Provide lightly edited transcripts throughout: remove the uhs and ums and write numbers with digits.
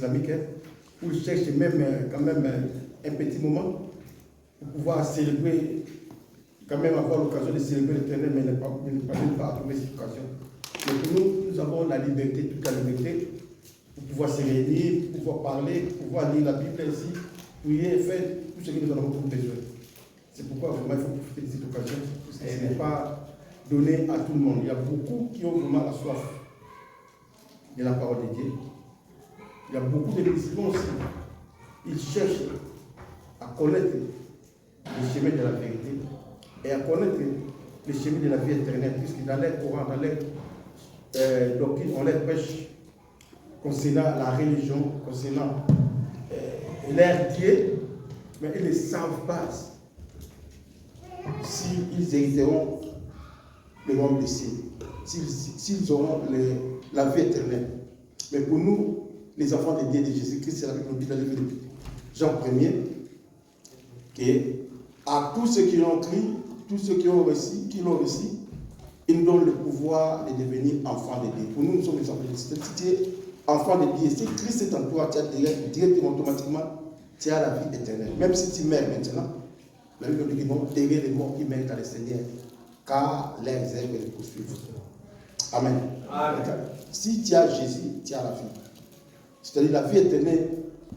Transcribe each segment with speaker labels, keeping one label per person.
Speaker 1: islamique, où ils cherchent même, quand même un petit moment pour pouvoir célébrer, quand même avoir l'occasion de célébrer l'Éternel, mais ne parviennent pas à trouver cette occasion. Mais pour nous, nous avons la liberté, toute la liberté, pour pouvoir se réunir, pour pouvoir parler, pour pouvoir lire la Bible ainsi, prier, faire tout ce que nous avons besoin. C'est pourquoi vraiment il faut profiter de cette occasion. Ce n'est pas donné à tout le monde. Il y a beaucoup qui ont vraiment la soif de la parole de Dieu. Il y a beaucoup de musulmans aussi. Ils cherchent à connaître le chemin de la vérité et à connaître le chemin de la vie éternelle, puisque dans leur Coran, dans leur doctrine, on leur prêche concernant la religion, concernant leur Dieu, mais ils ne savent pas s'ils hériteront le royaume des cieux, s'ils auront la vie éternelle. Mais pour nous, les enfants de Dieu de Jésus-Christ, c'est la Bible nous dit dans le livre de Jean 1er, que à tous ceux qui l'ont cru, tous ceux qui l'ont reçu, ils nous donnent le pouvoir de devenir enfants de Dieu. Pour nous, nous sommes les enfants de Dieu. Si tu es enfant de Dieu, si Christ est en toi, tu as directement, automatiquement, tu as la vie éternelle. Même si tu meurs maintenant, la Bible nous dit non, derrière les morts qui meurent dans le Seigneur, car leurs œuvres les poursuivent. Amen. Amen. Si tu as Jésus, tu as la vie. C'est-à-dire la vie éternelle,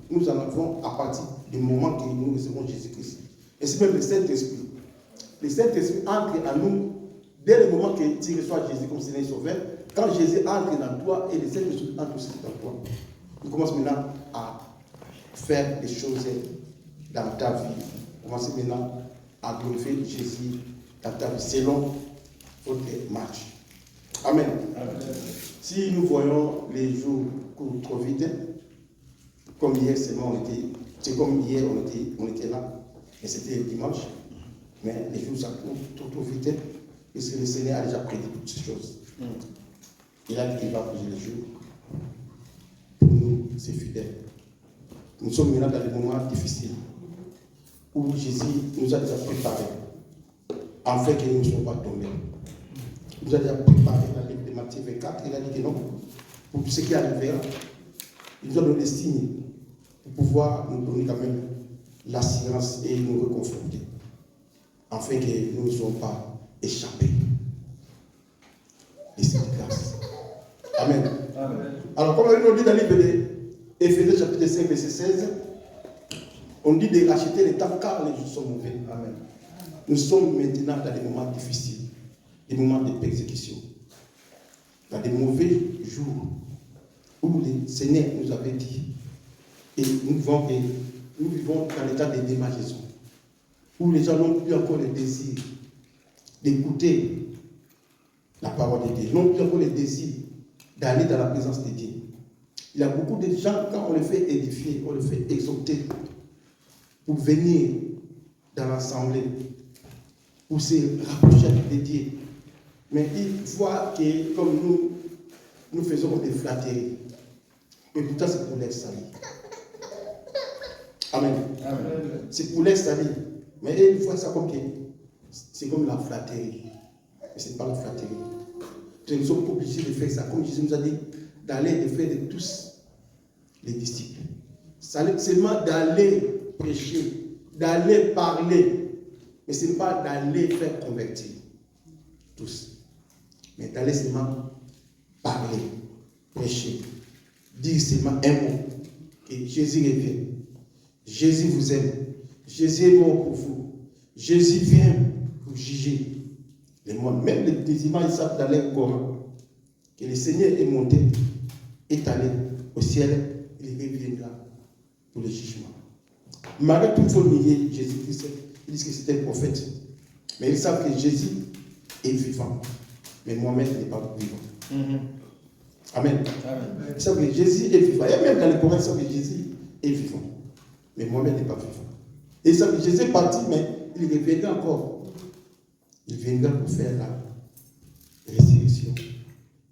Speaker 1: nous en avons à partir du moment que nous recevons Jésus-Christ. Et c'est même le Saint-Esprit. Le Saint-Esprit entre en nous dès le moment que tu reçois Jésus comme Seigneur et Sauveur. Quand Jésus entre dans toi et le Saint-Esprit entre aussi dans toi, tu commences maintenant à faire des choses dans ta vie. Tu commences maintenant à glorifier Jésus dans ta vie selon votre marche. Amen. Amen. Si nous voyons les jours courent trop vite, comme hier seulement c'est comme hier on était là, et c'était dimanche, mais les jours ça court trop vite, puisque le Seigneur a déjà prédit toutes ces choses. Il a dit qu'il va poser les jours. Pour nous, c'est fidèle. Nous sommes maintenant dans des moments difficiles, où Jésus nous a déjà préparés, afin que nous ne soyons pas tombés. Il nous a déjà préparé dans le livre de Matthieu 24, il a dit que non, pour tout ce qui arrivera, il nous a donné des signes pour pouvoir nous donner quand même l'assurance et nous reconforter, afin que nous ne soyons pas échappés. Et c'est grâce. Amen. Amen. Alors, comme on dit dans le livre d'Éphésiens chapitre 5, verset 16, on dit de racheter les temps car les jours sont mauvais. Amen. Nous sommes maintenant dans des moments difficiles, des moments de persécution, dans des mauvais jours où le Seigneur nous avait dit, et nous vivons dans l'état de démagisation, où les gens n'ont plus encore le désir d'écouter la parole de Dieu, n'ont plus encore le désir d'aller dans la présence de Dieu. Il y a beaucoup de gens, quand on les fait édifier, on les fait exhorter pour venir dans l'assemblée, pour se rapprocher de Dieu. Mais ils voient que comme nous faisons des flatteries. Et pourtant c'est pour leur salut. Amen. Amen. C'est pour leur salut. Mais ils voient ça comme que c'est comme la flatterie. Mais ce n'est pas la flatterie. Nous sommes obligés de faire ça. Comme Jésus nous a dit, d'aller et faire de tous les disciples. Seulement d'aller prêcher, d'aller parler. Mais ce n'est pas d'aller faire convertir tous. Mais d'aller seulement parler, prêcher, dire seulement un mot. Et Jésus revient. Jésus vous aime. Jésus est mort pour vous. Jésus vient pour juger les mondes. Même les musulmans, ils savent dans leur Coran que le Seigneur est monté, est allé au ciel, il reviendra pour le jugement. Malgré tout, il faut nier Jésus-Christ. Ils disent que c'était un prophète. Mais ils savent que Jésus est vivant. Mais Mohamed n'est pas vivant. Amen. Amen. Ils savent que Jésus est vivant. Et même dans le Coran, ils savent que Jésus est vivant. Mais Mohamed n'est pas vivant. Et ils savent que Jésus est parti, mais il reviendra encore. Il viendra pour faire la résurrection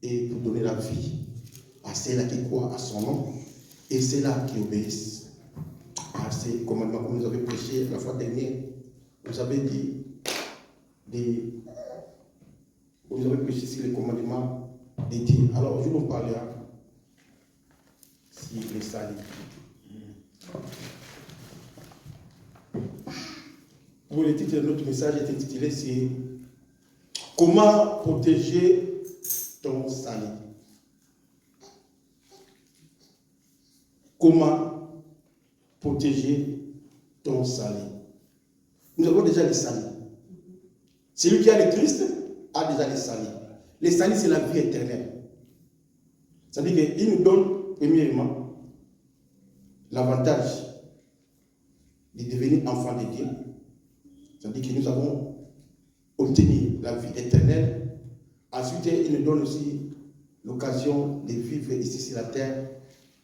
Speaker 1: et pour donner la vie à ceux-là qui croient à son nom et ceux-là qui obéissent à ses commandements. Comme nous avons prêché la fois dernière, vous avez vous avez prêché sur les commandements de Dieu. Alors, je vous parlerai. Si qui les salit. Pour le titre de notre message est intitulé, c'est comment protéger ton salut. Comment protéger ton salut. Nous avons déjà les salis. Celui qui a le Christ a déjà les salis. Les salis, c'est la vie éternelle. C'est-à-dire qu'il nous donne, premièrement, l'avantage de devenir enfant de Dieu. C'est-à-dire que nous avons obtenu la vie éternelle. Ensuite, il nous donne aussi l'occasion de vivre ici sur la terre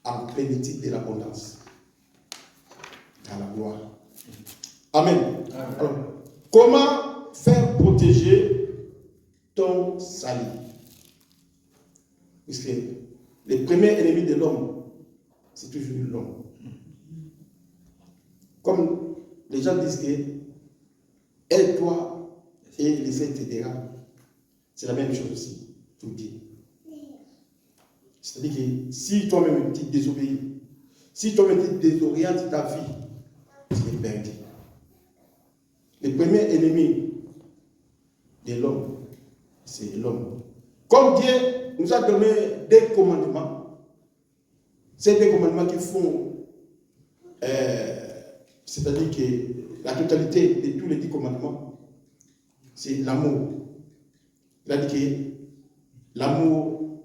Speaker 1: en plénitude de l'abondance. Dans la gloire. Amen. Amen. Alors, comment faire protéger ton salut? Puisque le premier ennemi de l'homme, c'est toujours l'homme. Comme les gens disent que aide-toi et les aides t'aidera. C'est la même chose aussi, tout dit. C'est-à-dire que si toi-même tu désobéis, si toi-même tu désorientes ta vie, tu es perdu. Le premier ennemi de l'homme, c'est l'homme. Comme Dieu nous a donné des commandements, c'est des commandements qui font, c'est-à-dire que la totalité de tous les 10 commandements, c'est l'amour. Il a dit que l'amour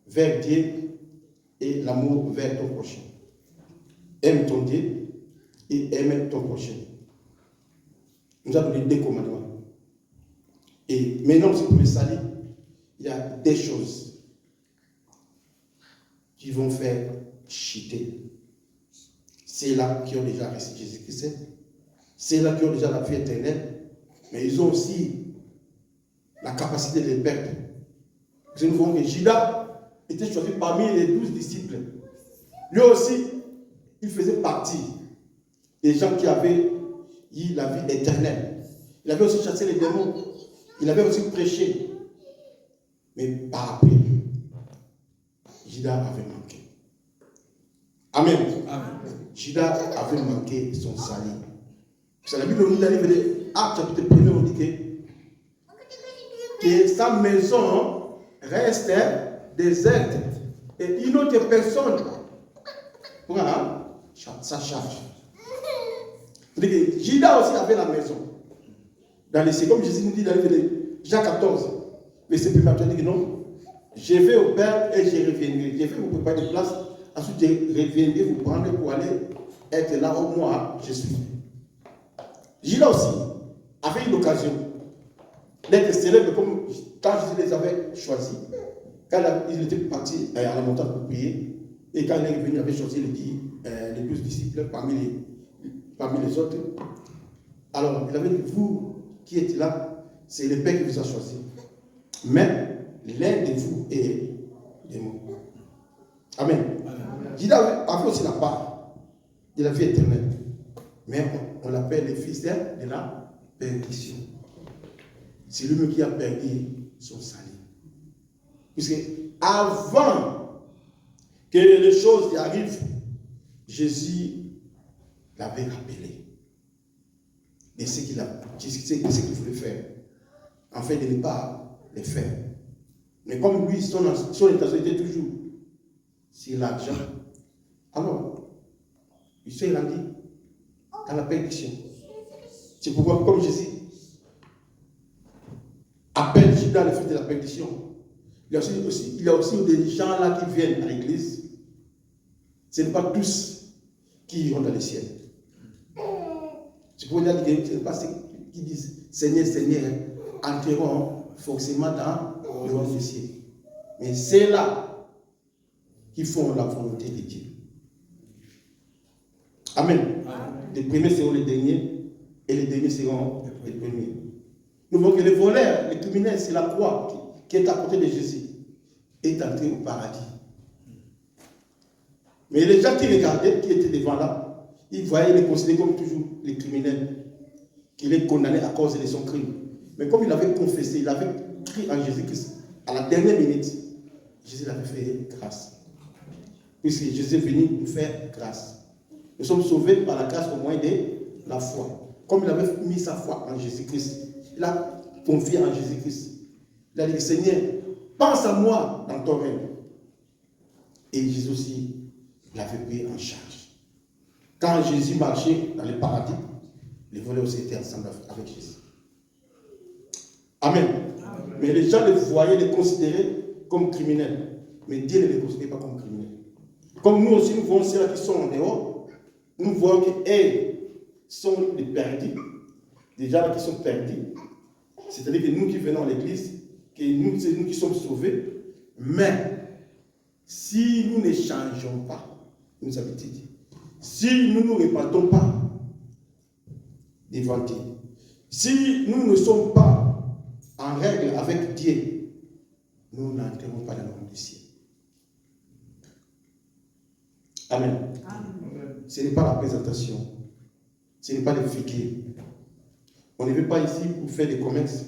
Speaker 1: vers Dieu et l'amour vers ton prochain. Aime ton Dieu et aime ton prochain. Il nous a donné des commandements. Et maintenant, c'est pour le salut, il y a des choses qui vont faire chuter. C'est là qui ont déjà reçu Jésus-Christ. C'est là qui ont déjà la vie éternelle. Mais ils ont aussi la capacité de les perdre. Nous voyons que Judas était choisi parmi les 12 disciples. Lui aussi, il faisait partie des gens qui avaient eu la vie éternelle. Il avait aussi chassé les démons. Il avait aussi prêché. Mais par après, Judas avait manqué. Amen. Amen. Judas avait manqué son salut. C'est la Bible nous dit dans le livre de Actes chapitre 1, on dit que sa maison reste déserte et une autre personne prend sa charge. Judas aussi avait la maison. Dans les comme Jésus nous dit dans le livre de Jean 14, verset 1, il dit que non, je vais au Père et je reviendrai. Je vais vous préparer des places, ensuite je reviendrai vous prendre pour aller être là où moi je suis. Judas aussi avait eu l'occasion d'être célèbre comme quand Jésus les avait choisis. Quand il était parti à la montagne pour prier, et quand il est revenu, il avait choisi les 12 disciples parmi les autres. Alors, il avait dit, vous qui êtes là, c'est le Père qui vous a choisi. Mais l'un de vous est démon. Amen. Judas avait aussi la part de la vie éternelle. Mais on l'appelle le fils de la perdition. C'est lui qui a perdu son salut. Puisque avant que les choses y arrivent, Jésus l'avait rappelé de ce qu'il voulait faire, afin de ne pas le faire. Mais comme lui, son intention était toujours sur l'argent, alors il s'est rendu à la perdition. C'est pourquoi, comme Jésus appelle Judas le fils de la perdition, il y a aussi des gens là qui viennent à l'église. Ce n'est pas tous qui iront dans le ciel. C'est pour dire que ce n'est pas ceux qui disent Seigneur, Seigneur, entreront forcément dans le royaume des cieux. Mais c'est là qui font la volonté de Dieu. Amen. Les premiers seront les derniers et les derniers seront les premiers. Nous voyons que le voleur, le criminel, c'est la croix qui est à côté de Jésus, est entré au paradis. Mais les gens qui regardaient, qui étaient devant là, ils voyaient les considérer comme toujours les criminels, qu'il est condamné à cause de son crime. Mais comme il avait confessé, il avait cru en Jésus-Christ, à la dernière minute, Jésus l'avait fait grâce. puisque Jésus est venu nous faire grâce. Nous sommes sauvés par la grâce au moyen de la foi. Comme il avait mis sa foi en Jésus-Christ, il a confié en Jésus-Christ. Il a dit, Seigneur, pense à moi dans ton règne. Et Jésus aussi l'avait pris en charge. Quand Jésus marchait dans le paradis, les voleurs aussi étaient ensemble avec Jésus. Amen. Amen. Mais les gens les voyaient, les considéraient comme criminels. Mais Dieu ne les considère pas comme criminels. Comme nous aussi, nous voyons ceux qui sont en dehors, nous voyons qu'ils sont des perdus, des gens qui sont perdus. C'est-à-dire que nous qui venons à l'église, que nous, c'est nous qui sommes sauvés. Mais si nous ne changeons pas, nous avons dit, si nous ne nous répandons pas devant Dieu, si nous ne sommes pas en règle avec Dieu, nous n'entrerons pas dans le monde du ciel. Amen. Amen. Ce n'est pas la présentation, ce n'est pas le figuier. On ne veut pas ici pour faire des commerces.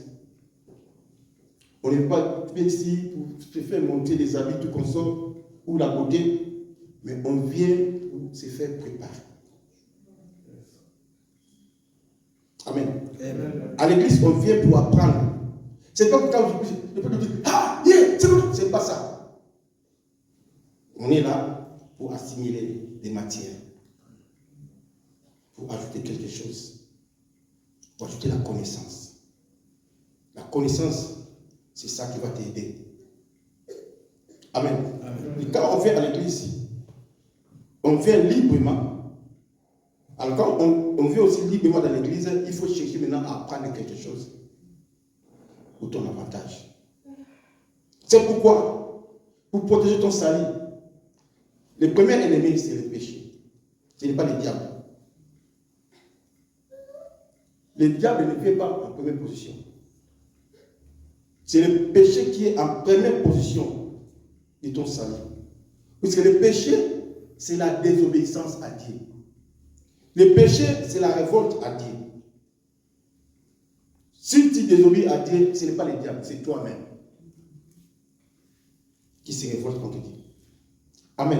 Speaker 1: On ne veut pas ici pour se faire monter des habits tout comme ça, ou la beauté, mais on vient pour se faire préparer. Amen. Amen. À l'église, on vient pour apprendre. C'est pas pour quand je peux dire, ah, yeah, c'est pas ça. On est là pour assimiler des matières, pour ajouter quelque chose, pour ajouter la connaissance. La connaissance, c'est ça qui va t'aider. Amen. Amen. Et quand on vient à l'église, on vient librement. Alors quand on vient aussi librement dans l'église, il faut chercher maintenant à apprendre quelque chose pour ton avantage. C'est pourquoi, pour protéger ton salut, le premier ennemi, c'est le péché. Ce n'est pas le diable. Le diable ne vient pas en première position. C'est le péché qui est en première position de ton salut. Puisque le péché, c'est la désobéissance à Dieu. Le péché, c'est la révolte à Dieu. Si tu désobéis à Dieu, ce n'est pas le diable, c'est toi-même qui se révolte contre Dieu. Amen.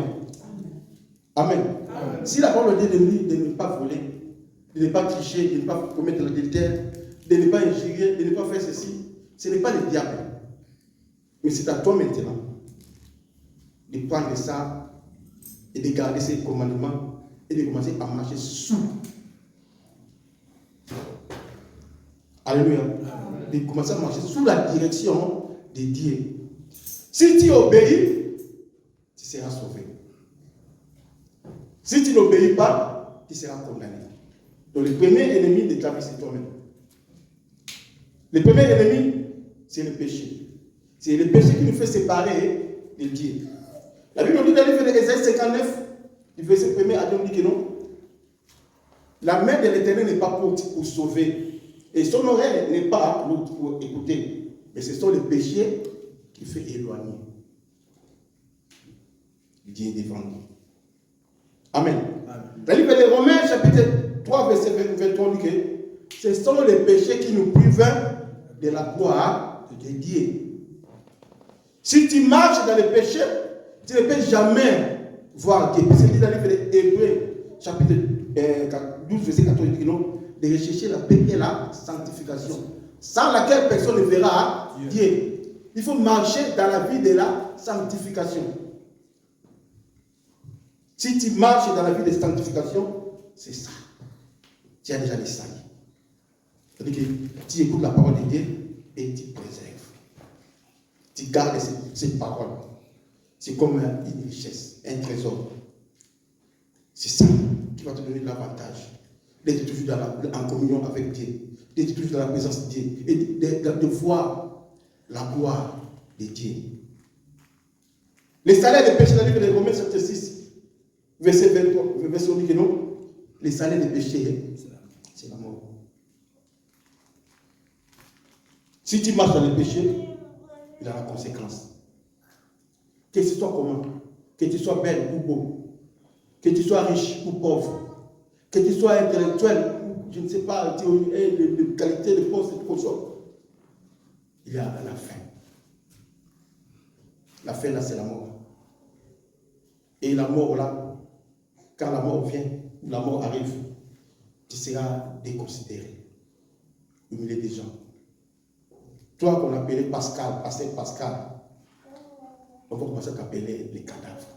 Speaker 1: Amen. Amen. Si la parole de Dieu dit de ne pas voler, de ne pas tricher, de ne pas commettre l'adultère, de ne pas injurer, de ne pas faire ceci, ce n'est pas le diable. Mais c'est à toi maintenant de prendre ça et de garder ces commandements et de commencer à marcher sous. Alléluia. De commencer à marcher sous la direction de Dieu. Si tu obéis, tu seras sauvé. Si tu n'obéis pas, tu seras condamné. Donc le premier ennemi de ta vie, c'est toi-même. Le premier ennemi, c'est le péché. C'est le péché qui nous fait séparer de Dieu. La Bible nous dit dans le livre d'Ésaïe 59, le verset 1er à 2, on dit que non. La main de l'Éternel n'est pas pour sauver. Et son oreille n'est pas pour écouter. Mais ce sont les péchés qui font éloigner Dieu devant nous. Amen. Dans le livre de Romains, chapitre 3, verset 23, on dit que ce sont les péchés qui nous privent de la gloire de Dieu. Si tu marches dans le péché, tu ne peux jamais voir Dieu. C'est dit dans le livre d'Hébreux, chapitre 12, verset 14, il dit non, de rechercher la paix et la sanctification, sans laquelle personne ne verra Dieu. Il faut marcher dans la vie de la sanctification. Si tu marches dans la vie de sanctification, c'est ça. Tu as déjà les saints. C'est-à-dire que tu écoutes la parole de Dieu et tu préserves. Tu gardes cette parole. C'est comme une richesse, un trésor. C'est ça qui va te donner l'avantage d'être toujours en communion avec Dieu, d'être toujours dans la présence de Dieu et de voir la gloire de Dieu. Les salaires des péchés dans le livre de Romains chapitre 6, verset 23, verset 10 que non, les salaires des péchés, c'est la mort. Si tu marches dans le péché, il a la conséquence. Que tu sois comment, que tu sois belle ou beau, que tu sois riche ou pauvre, que tu sois intellectuel ou je ne sais pas, de qualité de poste, de poste, il y a la fin. La fin là, c'est la mort. Et la mort là, quand la mort vient, la mort arrive, tu seras déconsidéré au milieu des gens. Toi qu'on appelait Pascal, pasteur Pascal, on va commencer à t'appeler les cadavres.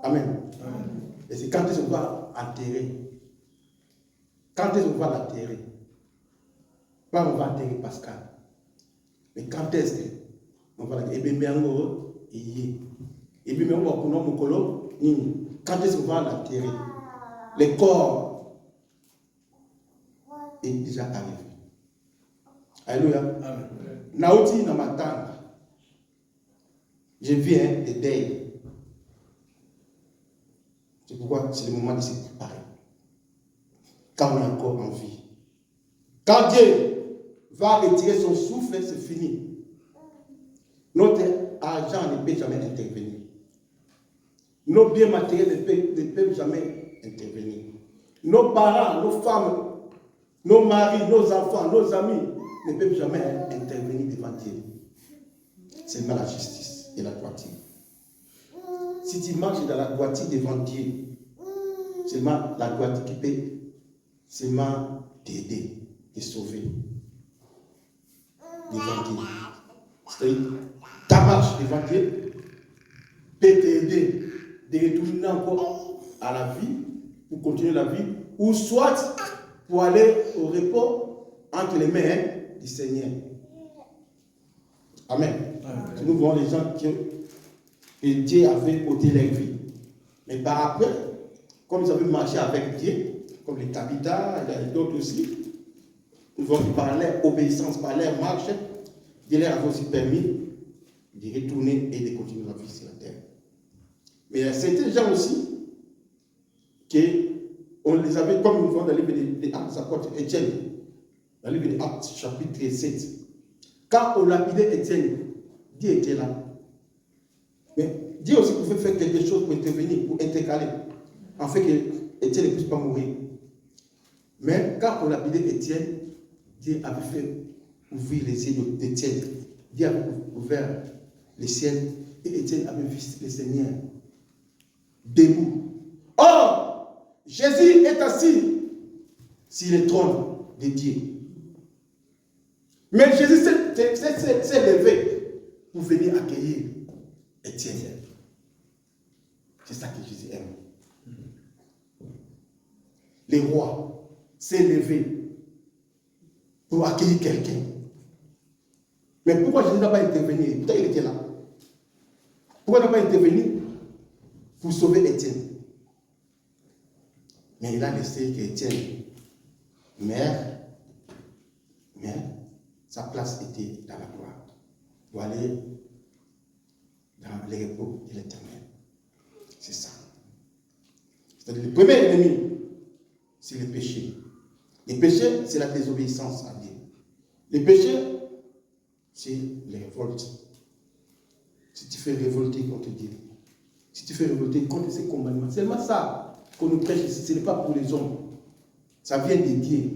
Speaker 1: Amen. Amen. Et c'est quand est-ce qu'on va enterrer. Quand est-ce qu'on va l'enterrer? Pas on va enterrer Pascal. Mais quand est-ce qu'on va l'enterrer? Quand est-ce qu'on va l'enterrer? Le corps est déjà arrivé. Alléluia. Amen. Naouti Namatanga. Je viens de deuil. C'est pourquoi c'est le moment de se préparer. Quand on est encore en vie. Quand Dieu va retirer son souffle, c'est fini. Notre argent ne peut jamais intervenir. Nos biens matériels ne peuvent jamais intervenir. Nos parents, nos femmes, nos maris, nos enfants, nos amis ne peuvent jamais intervenir devant Dieu. C'est seulement la justice et la droiture. Si tu marches dans la droiture devant Dieu, c'est seulement la droiture qui peut seulement t'aider, te sauver devant Dieu. C'est-à-dire, ta marche devant Dieu peut t'aider de retourner encore à la vie, pour continuer la vie, ou soit pour aller au repos entre les mains du Seigneur. Amen. Amen. Nous voyons les gens que Dieu avait ôté leur vie. Mais par après, comme ils avaient marché avec Dieu, comme les Tabitha et d'autres aussi, nous voyons que par leur obéissance, par leur marche, Dieu leur avait aussi permis de retourner et de continuer la vie sur la terre. Mais il y a certains gens aussi qu'on les avait, comme nous voyons dans le livre des Actes des Apôtres, Étienne, dans le livre des Actes, chapitre 7. Quand on lapidait Étienne, Dieu était là. Mais Dieu aussi pouvait faire quelque chose pour intervenir, pour intercaler, en fait que Étienne ne puisse pas mourir. Mais quand on lapidait Étienne, Dieu avait fait ouvrir les yeux d'Étienne. Dieu avait ouvert les ciels et Étienne avait vu le Seigneur debout. Or, Jésus est assis sur le trône de Dieu. Mais Jésus s'est levé pour venir accueillir Étienne. C'est ça que Jésus aime. Le roi s'est levé pour accueillir quelqu'un. Mais pourquoi Jésus n'a pas intervenu? Pourtant il était là. Pourquoi il n'a pas intervenu? Pour sauver Étienne. Mais il a laissé qu'Étienne meure, mais sa place était dans la gloire, pour aller dans les repos de l'Éternel. C'est ça. C'est-à-dire le premier ennemi, c'est le péché. Le péché, c'est la désobéissance à Dieu. Le péché, c'est les révoltes. Si tu fais révolter contre Dieu, si tu fais révolter contre ses commandements, c'est seulement ça qu'on nous prêche ici, ce n'est pas pour les hommes. Ça vient de Dieu.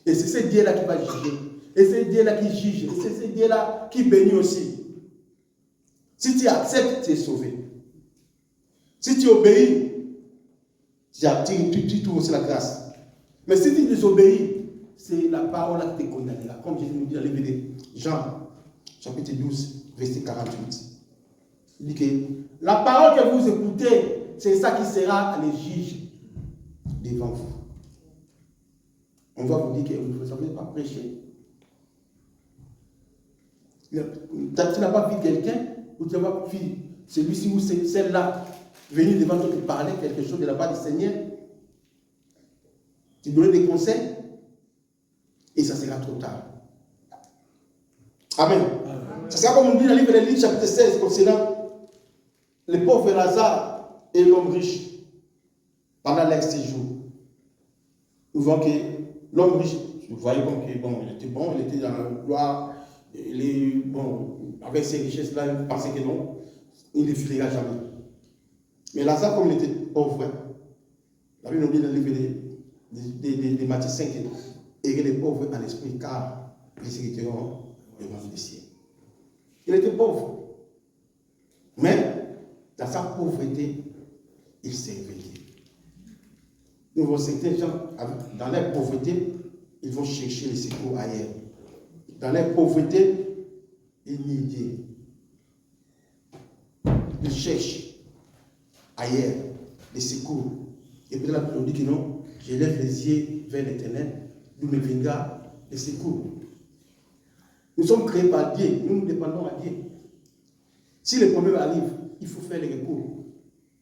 Speaker 1: Et c'est ce Dieu-là qui va juger. Et c'est Dieu-là qui juge. Et c'est ce Dieu-là qui bénit aussi. Si tu acceptes, tu es sauvé. Si tu obéis, tu trouves aussi la grâce. Mais si tu désobéis, c'est la parole qui te condamnera. Comme Jésus nous dit dans le livre de Jean, chapitre 12, verset 48. Il dit que la parole que vous écoutez, c'est ça qui sera le juge devant vous. On va vous dire que vous ne savez pas prêcher. Tu n'as pas vu quelqu'un, ou tu n'as pas vu celui-ci ou celle-là venir devant toi te parler quelque chose de la part du Seigneur. Tu donnes des conseils, et ça sera trop tard. Amen. Amen. Ça sera comme on dit dans le livre de Luc, chapitre 16, concernant le pauvre Lazare et l'homme riche pendant leur séjour. Nous voyons que l'homme riche, vous voyez comme que, bon, il était dans la gloire, avec ses richesses-là, il pensait que non, il ne filera jamais. Mais Lazare, comme il était pauvre, la Bible nous dit dans le livre de Matthieu 5, et les pauvres en esprit, car ils hériteront le royaume des cieux. Il était pauvre. Mais dans sa pauvreté, il s'est réveillé. Nous voyons certains gens, dans leur pauvreté, ils vont chercher les secours ailleurs. Dans leur pauvreté, ils nient Dieu. Ils cherchent ailleurs les secours. Et puis là, on dit que non, je lève les yeux vers l'Éternel, d'où me viendra les secours. Nous sommes créés par Dieu, nous dépendons à Dieu. Si les problèmes arrivent, il faut faire les recours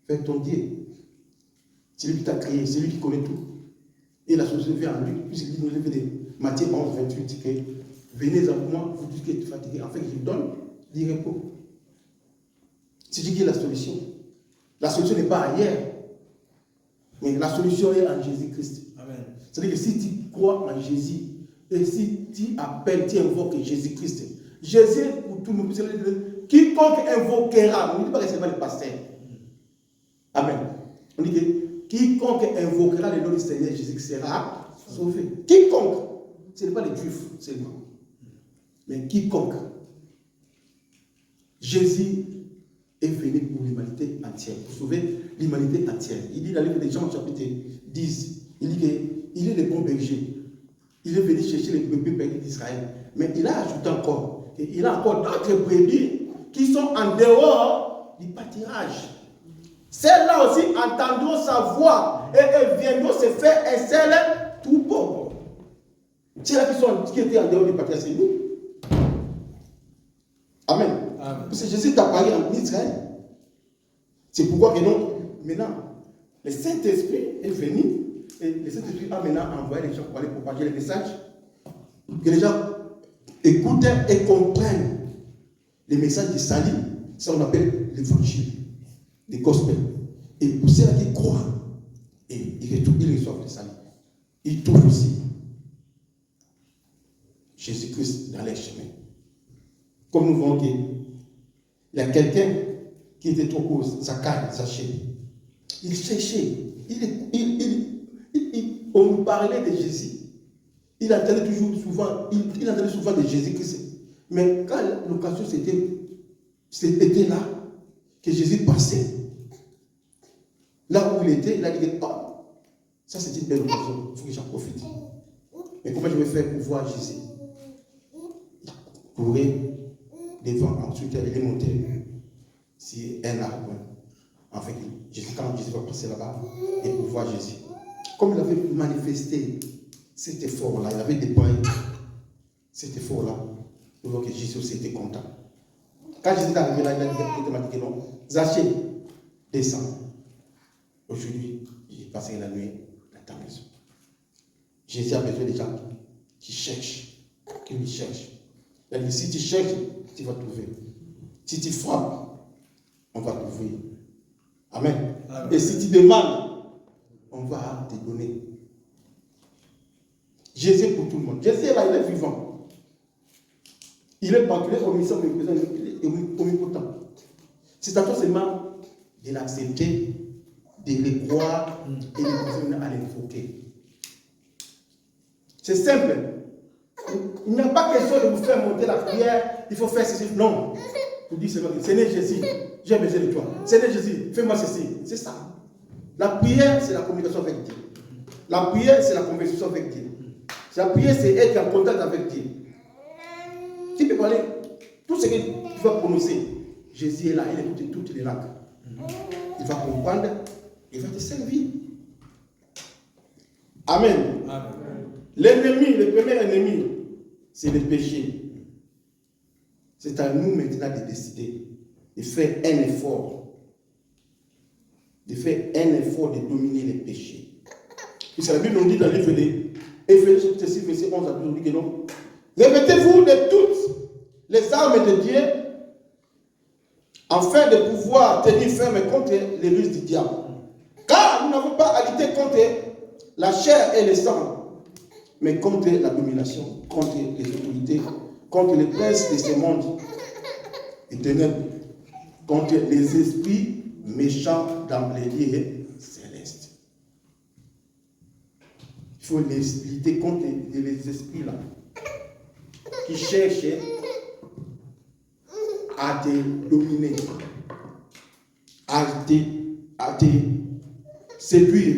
Speaker 1: vers ton Dieu. C'est lui qui t'a créé, c'est lui qui connaît tout. Et la solution vient en lui, puisqu'il dit, nous avons fait Matthieu 11, 28, que venez à moi, vous dites que tu es fatigué. En fait, je donne des repos. C'est Dieu qui est la solution. La solution n'est pas ailleurs, mais la solution est en Jésus-Christ. C'est-à-dire que si tu crois en Jésus, et si tu appelles, tu invoques Jésus-Christ, Jésus, pour tout le monde, quiconque invoquera, on ne dit pas que ce n'est pas le pasteur. Amen. On dit que quiconque invoquera le nom du Seigneur Jésus sera sauvé. Quiconque. Ce n'est pas les Juifs seulement. Mais quiconque. Jésus est venu pour l'humanité entière. Pour sauver l'humanité entière. Il dit dans le livre de Jean chapitre 10, il dit qu'il est le bon berger. Il est venu chercher les brebis perdus d'Israël. Mais il a ajouté encore qu'il a encore d'autres brebis qui sont en dehors du pâturage. Celles-là aussi entendront sa voix et elles viendront se faire un seul troupeau. Celles-là qui étaient en dehors du pâturage, c'est nous. Amen. Amen. Parce que Jésus est apparu en Israël. C'est pourquoi que non, maintenant, le Saint-Esprit est venu et le Saint-Esprit a maintenant envoyé les gens pour aller propager les messages. Que les gens écoutent et comprennent les messages du salut. Ça on appelle l'évangile, le gospel. Et pour ceux qui croient, et ils reçoivent le salut. Ils trouvent aussi Jésus-Christ dans leur chemin. Comme nous voyons qu'il y a quelqu'un qui était trop court, Zacharie. Il cherchait, on nous parlait de Jésus. Il entendait souvent de Jésus-Christ. Mais quand l'occasion c'était là, que Jésus passait, là où il était, il a dit, oh, ça c'est une belle occasion, il faut que j'en profite. Mais comment je vais faire pour voir Jésus? Il courait devant, ensuite il est monté sur un arbre. En fait, quand Jésus va passer là-bas, et pour voir Jésus. Comme il avait manifesté cet effort-là, il avait déployé cet effort-là, nous voyons que Jésus aussi était content. Quand Jésus est arrivé là, il a dit non, Zaché, descends. Aujourd'hui, j'ai passé la nuit dans ta maison. Jésus a besoin des gens qui cherchent, qui lui cherchent. Il a dit, si tu cherches, tu vas trouver. Si tu frappes, on va t'ouvrir. Amen. Amen. Et si tu demandes, on va te donner. Jésus est pour tout le monde. Jésus est là, il est vivant. Il est partout, il est omniscient, il est omnipotent. C'est à toi seulement de l'accepter, de le croire et de continuer à l'invoquer. C'est simple. Il n'y a pas question de vous faire monter la prière, il faut faire ceci. Non. Vous dites seulement, Seigneur Jésus, j'ai besoin de toi. Seigneur Jésus, fais-moi ceci. C'est ça. La prière, c'est la communication avec Dieu. La prière, c'est la conversation avec Dieu. La prière, c'est être en contact avec Dieu. Tu peux parler, tout ce que tu vas prononcer, Jésus est là, il écoute toutes les langues. Il va comprendre, il va te servir. Amen. Amen. L'ennemi, le premier ennemi, c'est le péché. C'est à nous maintenant de décider de faire un effort. De faire un effort de dominer les péchés. Puisque la Bible nous dit dans le livre de Éphésiens, verset 11 à 12, on dit que non. Revêtez-vous de toutes les armes de Dieu afin de pouvoir tenir ferme contre les ruses du diable. Car nous n'avons pas à lutter contre la chair et le sang, mais contre la domination, contre les autorités, contre les princes de ce monde et ténèbres, contre les esprits méchants dans les lieux célestes. Il faut lutter contre les esprits là qui cherchent à te dominer, à te séduire.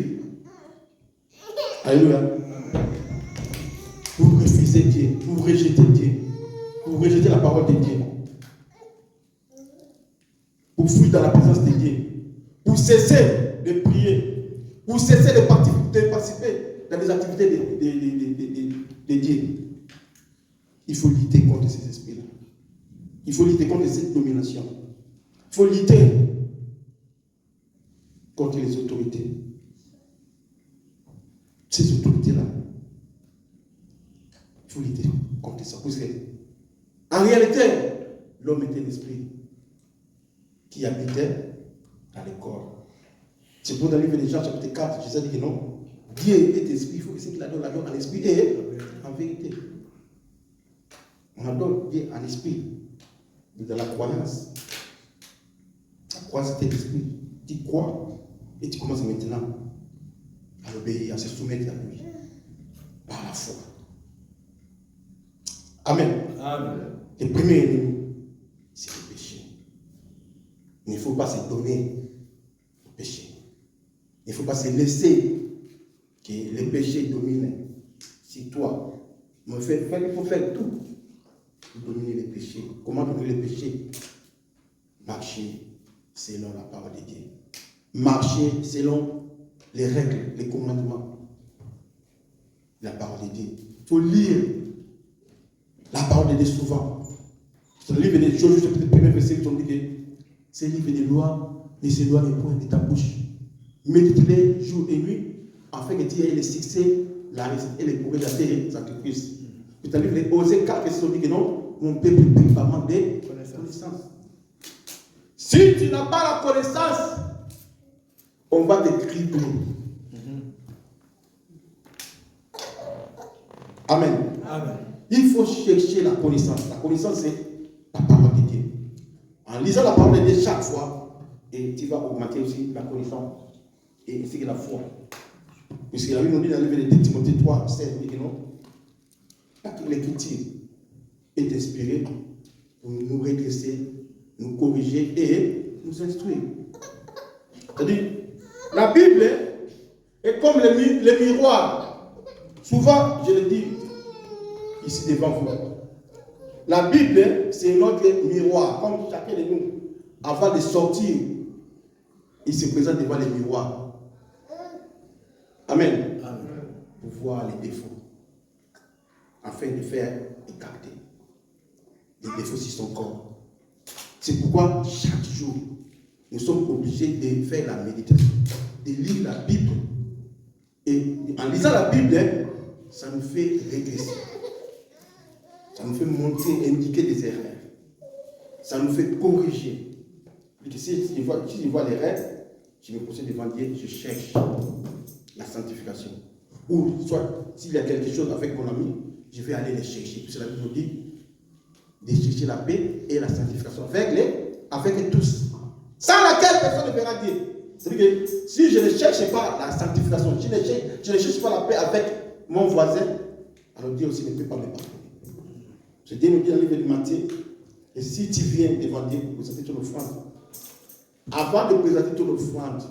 Speaker 1: Alléluia. Pour refuser Dieu, pour rejeter Dieu, pour rejeter la parole de Dieu, pour fuir dans la présence de Dieu, pour cesser de prier, pour cesser de participer dans les activités de Dieu. Il faut lutter contre ces esprits-là. Il faut lutter contre cette domination. Il faut lutter contre les autorités. Ces autorités-là. Il faut lutter contre ça. Parce que, en réalité, l'homme était l'esprit qui habitait dans le corps. C'est pour dans le livre de Jean, chapitre 4, Jésus dit que non. Dieu est esprit, il faut que ce qu'il adore en esprit et en vérité. On adore Dieu en esprit, dans la croyance. La croyance, c'est l'esprit. Tu crois et tu commences maintenant à l'obéir, à se soumettre à lui, par la foi. Amen. Amen. Le premier ennemi, c'est le péché. Il ne faut pas se donner au péché. Il ne faut pas se laisser que le péché domine sur toi. Il faut faire tout pour dominer le péché. Comment dominer le péché? Marcher selon la parole de Dieu. Marcher selon les règles, les commandements. La parole de Dieu. Il faut lire la parole de Dieu souvent. Dans le livre des Josué, chapitre 1er verset, on dit que ces livres de loi ne s'éloignent point de ta bouche. Médite-les jour et nuit, afin que tu aies le succès, la réussite et les progrès de la terre et sacrifice. Puis dans le livre de Osée 4, verset, on dit que non, mon peuple prie par manque de connaissance. Si tu n'as pas la connaissance, on va te cribler. Amen. Amen. Il faut chercher la connaissance. La connaissance, c'est la parole de Dieu. En lisant la parole de Dieu chaque fois, et tu vas augmenter aussi la connaissance et ainsi que la foi. Puisque la Bible nous dit dans le livre de Timothée 3, 16, dit que non, l'écriture est inspirée pour nous redresser, nous corriger et nous instruire. C'est-à-dire, la Bible est comme le miroir. Souvent, je le dis ici devant vous. La Bible, c'est notre miroir. Comme chacun de nous, avant de sortir, il se présente devant le miroir. Amen. Amen. Pour voir les défauts. Afin de faire écarter les défauts sur son corps. C'est pourquoi chaque jour, nous sommes obligés de faire la méditation, de lire la Bible. Et en lisant la Bible, ça nous fait régresser. Ça nous fait montrer, indiquer des erreurs. Ça nous fait corriger. Si je vois l'erreur, je me pose devant Dieu, je cherche la sanctification. Ou soit, s'il y a quelque chose avec mon ami, je vais aller les chercher. Puisque la Bible nous dit de chercher la paix et la sanctification avec tous. Sans laquelle personne ne verra Dieu. C'est-à-dire que si je ne cherche pas la sanctification, je ne cherche pas la paix avec mon voisin, alors Dieu aussi ne peut pas me pardonner. Dieu nous dit dans le livre de Matthieu, et si tu viens devant Dieu pour présenter ton offrande, avant de présenter ton offrande,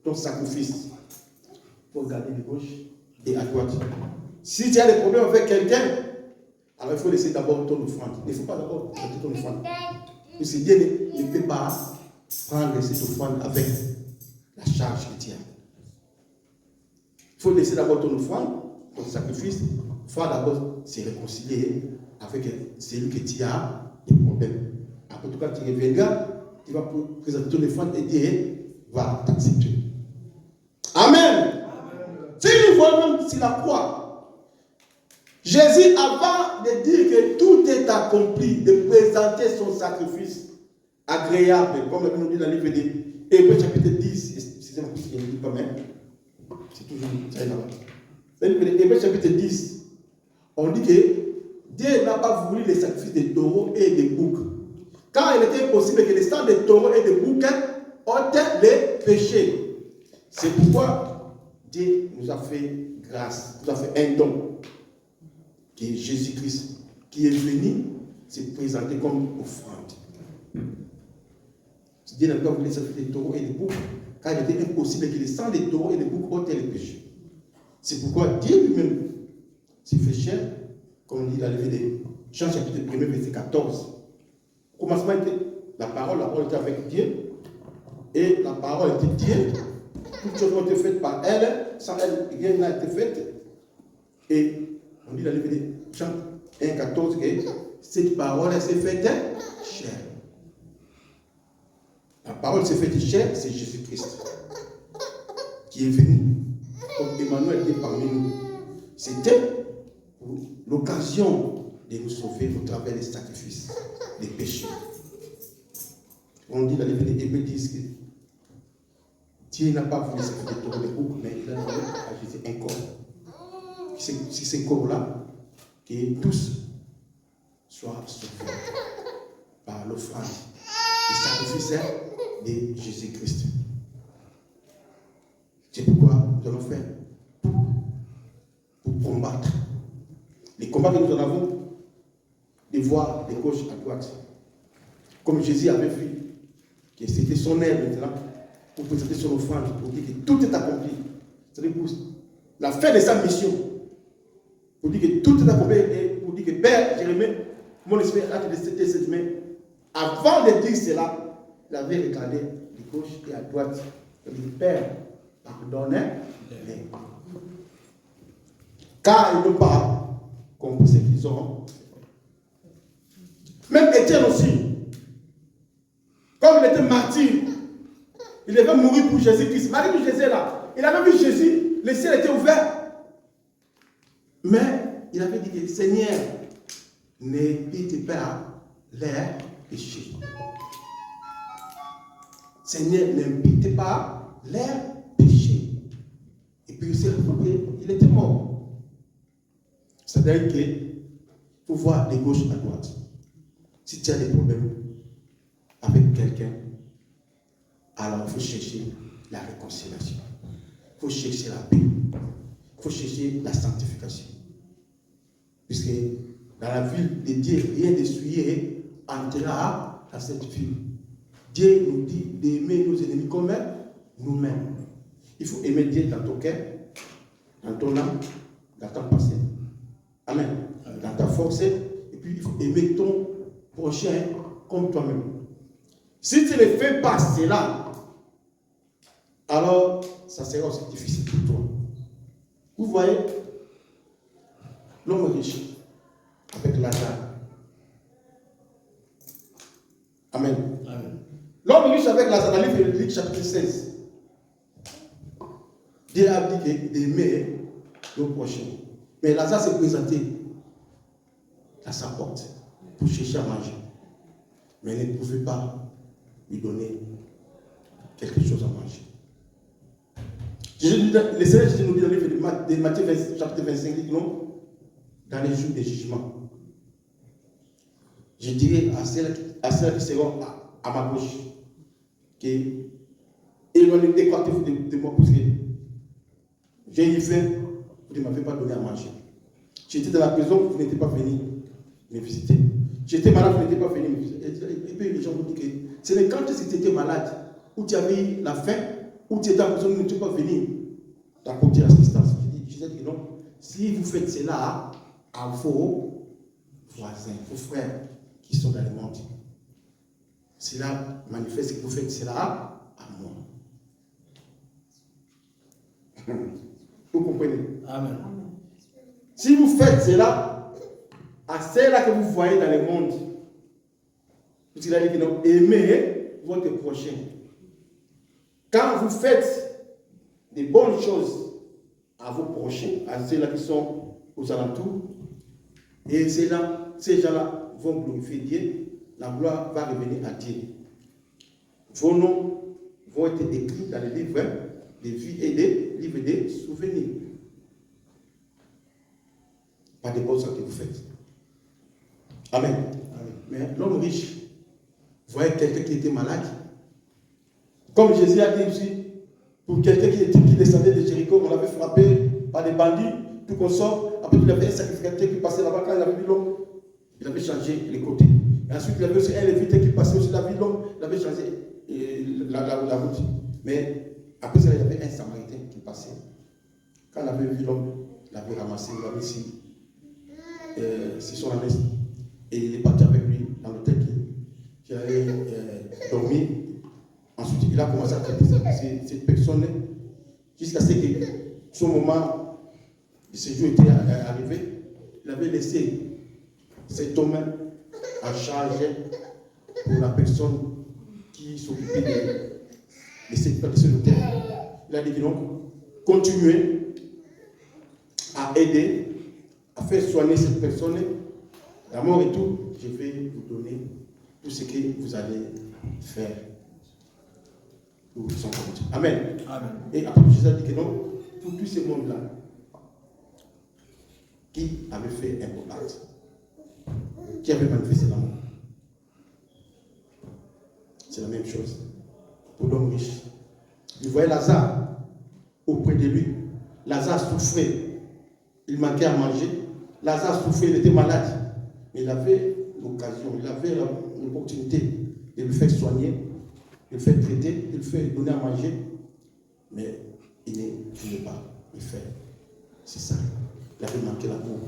Speaker 1: ton sacrifice, il faut regarder de gauche et à droite. Si tu as des problèmes avec quelqu'un, alors il faut laisser d'abord ton offrande. Il ne faut pas d'abord présenter ton offrande. Parce que Dieu ne peut pas prendre cette offrande avec la charge que tu as. Il faut laisser d'abord ton offrande, ton sacrifice. Il faut d'abord se réconcilier avec celui que tu as des problèmes. Après tout cas, tu reviendras, tu vas présenter ton offrande et Dieu va t'accepter. Amen. Si nous voyons sur la croix, Jésus, avant de dire que tout est accompli, de présenter son sacrifice agréable, comme la Bible nous dit dans le livre de Hébreux chapitre 10, excusez-moi, il ne dit pas même, c'est toujours ça là-bas. Dans le livre de Hébreux chapitre 10, on dit que Dieu n'a pas voulu les sacrifices de taureaux et de boucs. Car il était possible que les sangs de taureaux et de boucs ôtent les péchés. C'est pourquoi Dieu nous a fait grâce, nous a fait un don, qui est Jésus-Christ, qui est venu se présenter comme offrande. Dieu n'a pas voulu sacrifier des taureaux et des boucs, car il était impossible que les sangs des taureaux et des boucs ôtaient les péchés. C'est pourquoi Dieu lui-même s'est fait chair, comme on dit dans les Jean chapitre 1, verset 14. Au commencement était la parole était avec Dieu, et la parole était Dieu. Toutes choses ont été faites par elle, sans elle, rien n'a été fait. Et on dit dans les Jean 1, 14 que cette parole s'est faite chair. La parole s'est faite chair, c'est Jésus-Christ qui est venu comme Emmanuel est parmi nous. C'était l'occasion de nous sauver au travers des sacrifices, des péchés. On dit dans les Hébreux disent que Dieu n'a pas voulu sacrifier des taureaux des boucs, mais il a donné à Jésus un corps. C'est ce corps-là que tous soient sauvés par l'offrande et sacrifice de Jésus-Christ. C'est pourquoi nous allons faire pour combattre. Les combats que nous en avons, de voir de gauche à droite. Comme Jésus avait vu que c'était son heure maintenant pour présenter son offrande, pour dire que tout est accompli. C'est-à-dire pour la fin de sa mission. Pour dire que tout est accompli et pour dire que Père, je remets mon esprit à cette main. Avant de dire cela, il avait regardé de gauche et à droite. Il dit, Père, pardonnez-les. Car ils n'ont pas compris ce qu'ils ont. Même Étienne aussi, comme il était martyr, il devait mourir pour Jésus-Christ. Malgré que Jésus est là, il avait vu Jésus, le ciel était ouvert. Mais il avait dit que Seigneur, n'épite pas leurs péchés. Seigneur, n'impute pas leurs péchés. Et puis il était mort. C'est-à-dire qu'il faut voir de gauche à droite. Si tu as des problèmes avec quelqu'un, alors il faut chercher la réconciliation. Il faut chercher la paix. Il faut chercher la sanctification. Puisque dans la ville de Dieu, rien de souillé entrera à cette ville. Dieu nous dit d'aimer nos ennemis comme nous-mêmes. Il faut aimer Dieu dans ton cœur, dans ton âme, dans ton passé. Amen. Dans ta force. Et puis il faut aimer ton prochain comme toi-même. Si tu ne fais pas cela, alors ça sera aussi difficile pour toi. Vous voyez, l'homme riche avec Lazare. Amen. Amen. L'homme riche avec Lazare, dans le livre de Luc chapitre 16. Dieu a dit d'aimer nos prochains. Mais Lazare s'est présenté à sa porte pour chercher à manger. Mais il ne pouvait pas lui donner quelque chose à manger. Le Seigneur Jésus nous dit dans le livre de Matthieu chapitre 25, dit non, dans les jours de jugement. Je dirais à celles qui seront à ma gauche que éloignez de moi parce que j'ai eu faim, vous ne m'avez pas donné à manger. J'étais dans la prison, vous n'étiez pas venu me visiter. J'étais malade, vous n'étiez pas venu me visiter. Et puis les gens vous disent que c'est quand tu étais malade, ou tu avais eu la faim, ou tu étais en prison, vous n'étiez pas venu t'apporter l'assistance. Je disais que non, si vous faites cela à vos voisins, vos frères qui sont dans le monde, cela manifeste que vous faites cela à moi. Vous comprenez? Amen. Si vous faites cela à ceux-là que vous voyez dans le monde, vous allez dire non, aimez votre prochain. Quand vous faites des bonnes choses à vos prochains, à ceux-là qui sont aux alentours, et ces gens-là vont glorifier Dieu, la gloire va revenir à Dieu. Vos noms vont être écrits dans les livres des vies et des livres des souvenirs. Pas des bonnes choses que vous faites. Amen. Amen. Mais l'homme riche voyait quelqu'un qui était malade. Comme Jésus a dit aussi, pour quelqu'un qui descendait de Jéricho, on l'avait frappé par des bandits, tout qu'on sort. Après, il avait un sacrificateur qui passait là-bas. Quand il avait vu l'homme, il avait changé les côtés. Et ensuite, il avait aussi un lévitain qui passait aussi la vie de l'homme. Il avait changé la route. Mais après ça, il y avait un Samaritain qui passait. Quand il avait vu l'homme, il l'avait ramassé, il l'avait ici. C'est son ami. Et il est parti avec lui dans l'hôtel qui allait dormir. Ensuite, il a commencé à traiter cette personne jusqu'à ce que son moment de séjour était arrivé. Il avait laissé cet homme en charge pour la personne qui s'occupait de ce hôtel. Il a dit donc, continuez à aider, à faire soigner cette personne. D'amour et tout, je vais vous donner tout ce que vous allez faire pour son compte. Amen. Amen. Et après, Jésus a dit que non, pour tous ces mondes-là, qui avait fait un beau acte, qui avait manifesté l'amour. C'est la même chose pour l'homme riche. Il voyait Lazare auprès de lui. Lazare souffrait. Il manquait à manger. Lazare souffrait, il était malade. Mais il avait l'occasion, il avait l'opportunité de le faire soigner, de le faire traiter, de le faire donner à manger. Mais il ne voulait pas le faire. C'est ça. Il avait manqué l'amour.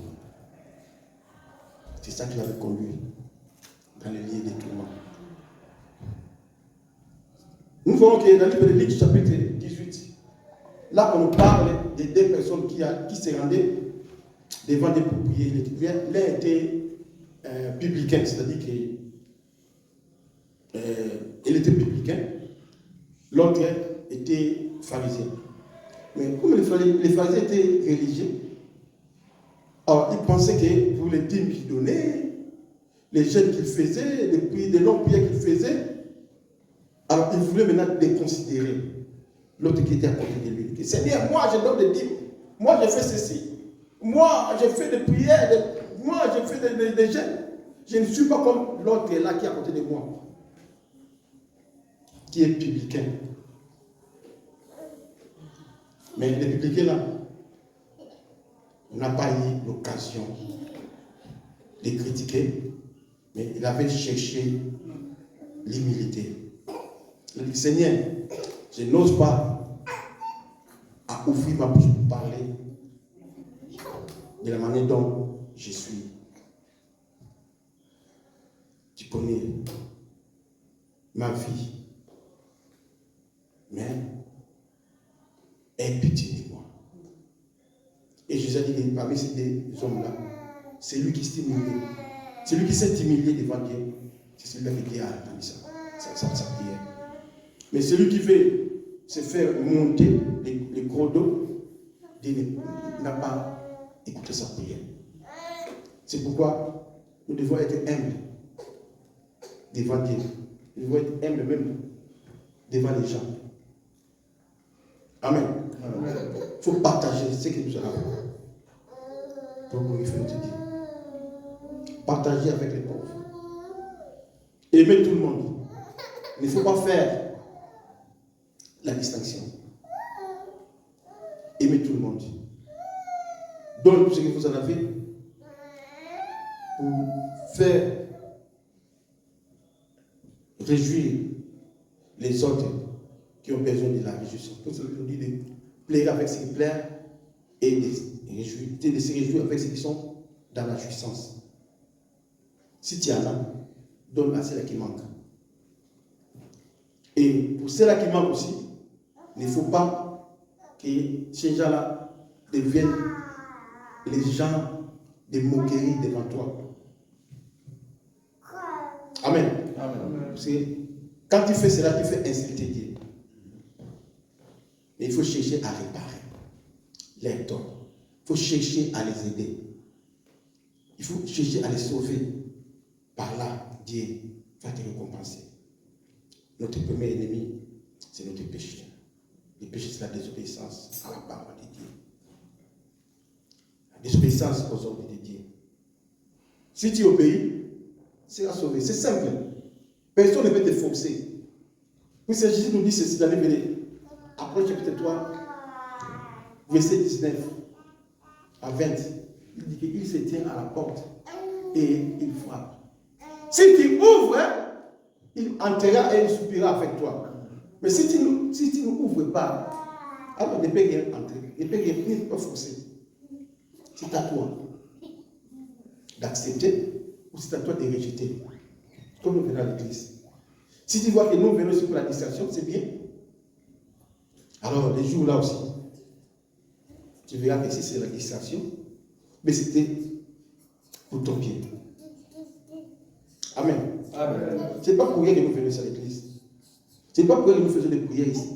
Speaker 1: C'est ça qui l'avait conduit dans les liens des tourments. Nous voyons que dans le livre de Luc, chapitre 18, là on nous parle de deux personnes qui se rendaient devant des propriétaires. L'un était publicain, c'est-à-dire qu'il était publicain, l'autre était pharisien. Mais comme les pharisiens étaient religieux, alors ils pensaient que pour les dîmes qu'ils donnaient, les jeûnes qu'ils faisaient, les longues prières qu'ils faisaient, alors ils voulaient maintenant déconsidérer l'autre qui était à côté de lui. Seigneur, moi je donne des dîmes, moi je fais ceci, moi je fais des prières, moi je fais des jeûnes. Je ne suis pas comme l'autre là qui est à côté de moi, qui est publicain. Mais les publicains là, on n'a pas eu l'occasion de critiquer, mais il avait cherché l'humilité. Il a dit, Seigneur, je n'ose pas à ouvrir ma bouche pour parler de la manière dont je suis. Tu connais ma vie, mais aie pitié de moi. Et Jésus a dit que parmi ces deux hommes-là, c'est lui qui s'est humilié. C'est lui qui s'est humilié devant Dieu. C'est celui-là qui a entendu sa prière. Mais celui qui veut se faire monter les gros dos, Dieu n'a pas écouté sa prière. C'est pourquoi nous devons être humbles devant Dieu. Nous devons être humbles même devant les gens. Amen. Il faut partager ce que nous avons pour glorifier notre Dieu. Partager avec les pauvres. Aimer tout le monde. Il ne faut pas faire la distinction. Aimer tout le monde. Donnez tout ce que vous en avez pour faire réjouir les autres qui ont besoin de la réjouissance. Pour cela, je vous dis de plaire avec ce qui plaît et de se réjouir avec ceux qui sont dans la jouissance. Si tu en as, donne à ceux qui manquent. Et pour ceux-là qui manquent aussi, il ne faut pas que ces gens-là deviennent les gens de moquerie devant toi. Amen. Amen. Parce que quand tu fais cela, tu fais insulter Dieu. Mais il faut chercher à réparer les torts. Il faut chercher à les aider. Il faut chercher à les sauver. Par là, Dieu va te récompenser. Notre premier ennemi, c'est notre péché. Le péché, c'est la désobéissance à la parole de Dieu. La désobéissance aux ordres de Dieu. Si tu obéis, tu seras sauvé. C'est simple. Personne ne peut te forcer. Puis Jésus nous dit ceci dans les approche chapitre 3, verset 19 à 20. Il dit qu'il se tient à la porte et il frappe. Si tu ouvres, il entrera et il soupira avec toi. Mais si tu ne ouvres pas, alors ne peut rien entrer, ne peut rien, ne peut pas forcer. C'est à toi d'accepter ou c'est à toi de rejeter. Comme nous venons à l'église. Si tu vois que nous venons sur la distraction, c'est bien. Alors, les jours là aussi, tu verras que si c'est la distraction, mais c'était pour ton pied. Amen. Amen. Ce n'est pas pour rien que nous venons à l'église. Ce n'est pas pour rien que nous faisons des prières ici.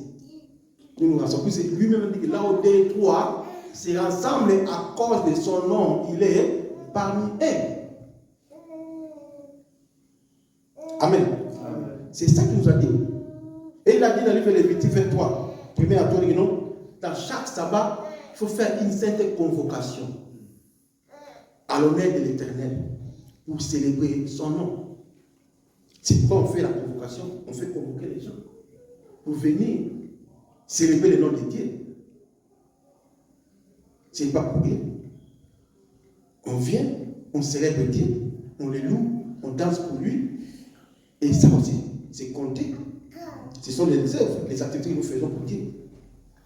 Speaker 1: Nous nous rassemblons. C'est lui-même dit que là où deux et trois se rassemblent à cause de son nom, il est parmi eux. Amen. Amen. C'est ça qu'il nous a dit. Et il a dit dans le livre de Lévitique 23, premier à toi, non, dans chaque sabbat, il faut faire une sainte convocation à l'honneur de l'Éternel pour célébrer son nom. C'est pourquoi on fait la convocation, on fait convoquer les gens pour venir célébrer le nom de Dieu. Ce n'est pas pour rien. On vient, on célèbre Dieu, on le loue, on danse pour lui. Et ça aussi, c'est compté. Ce sont les œuvres, les activités que nous faisons pour Dieu.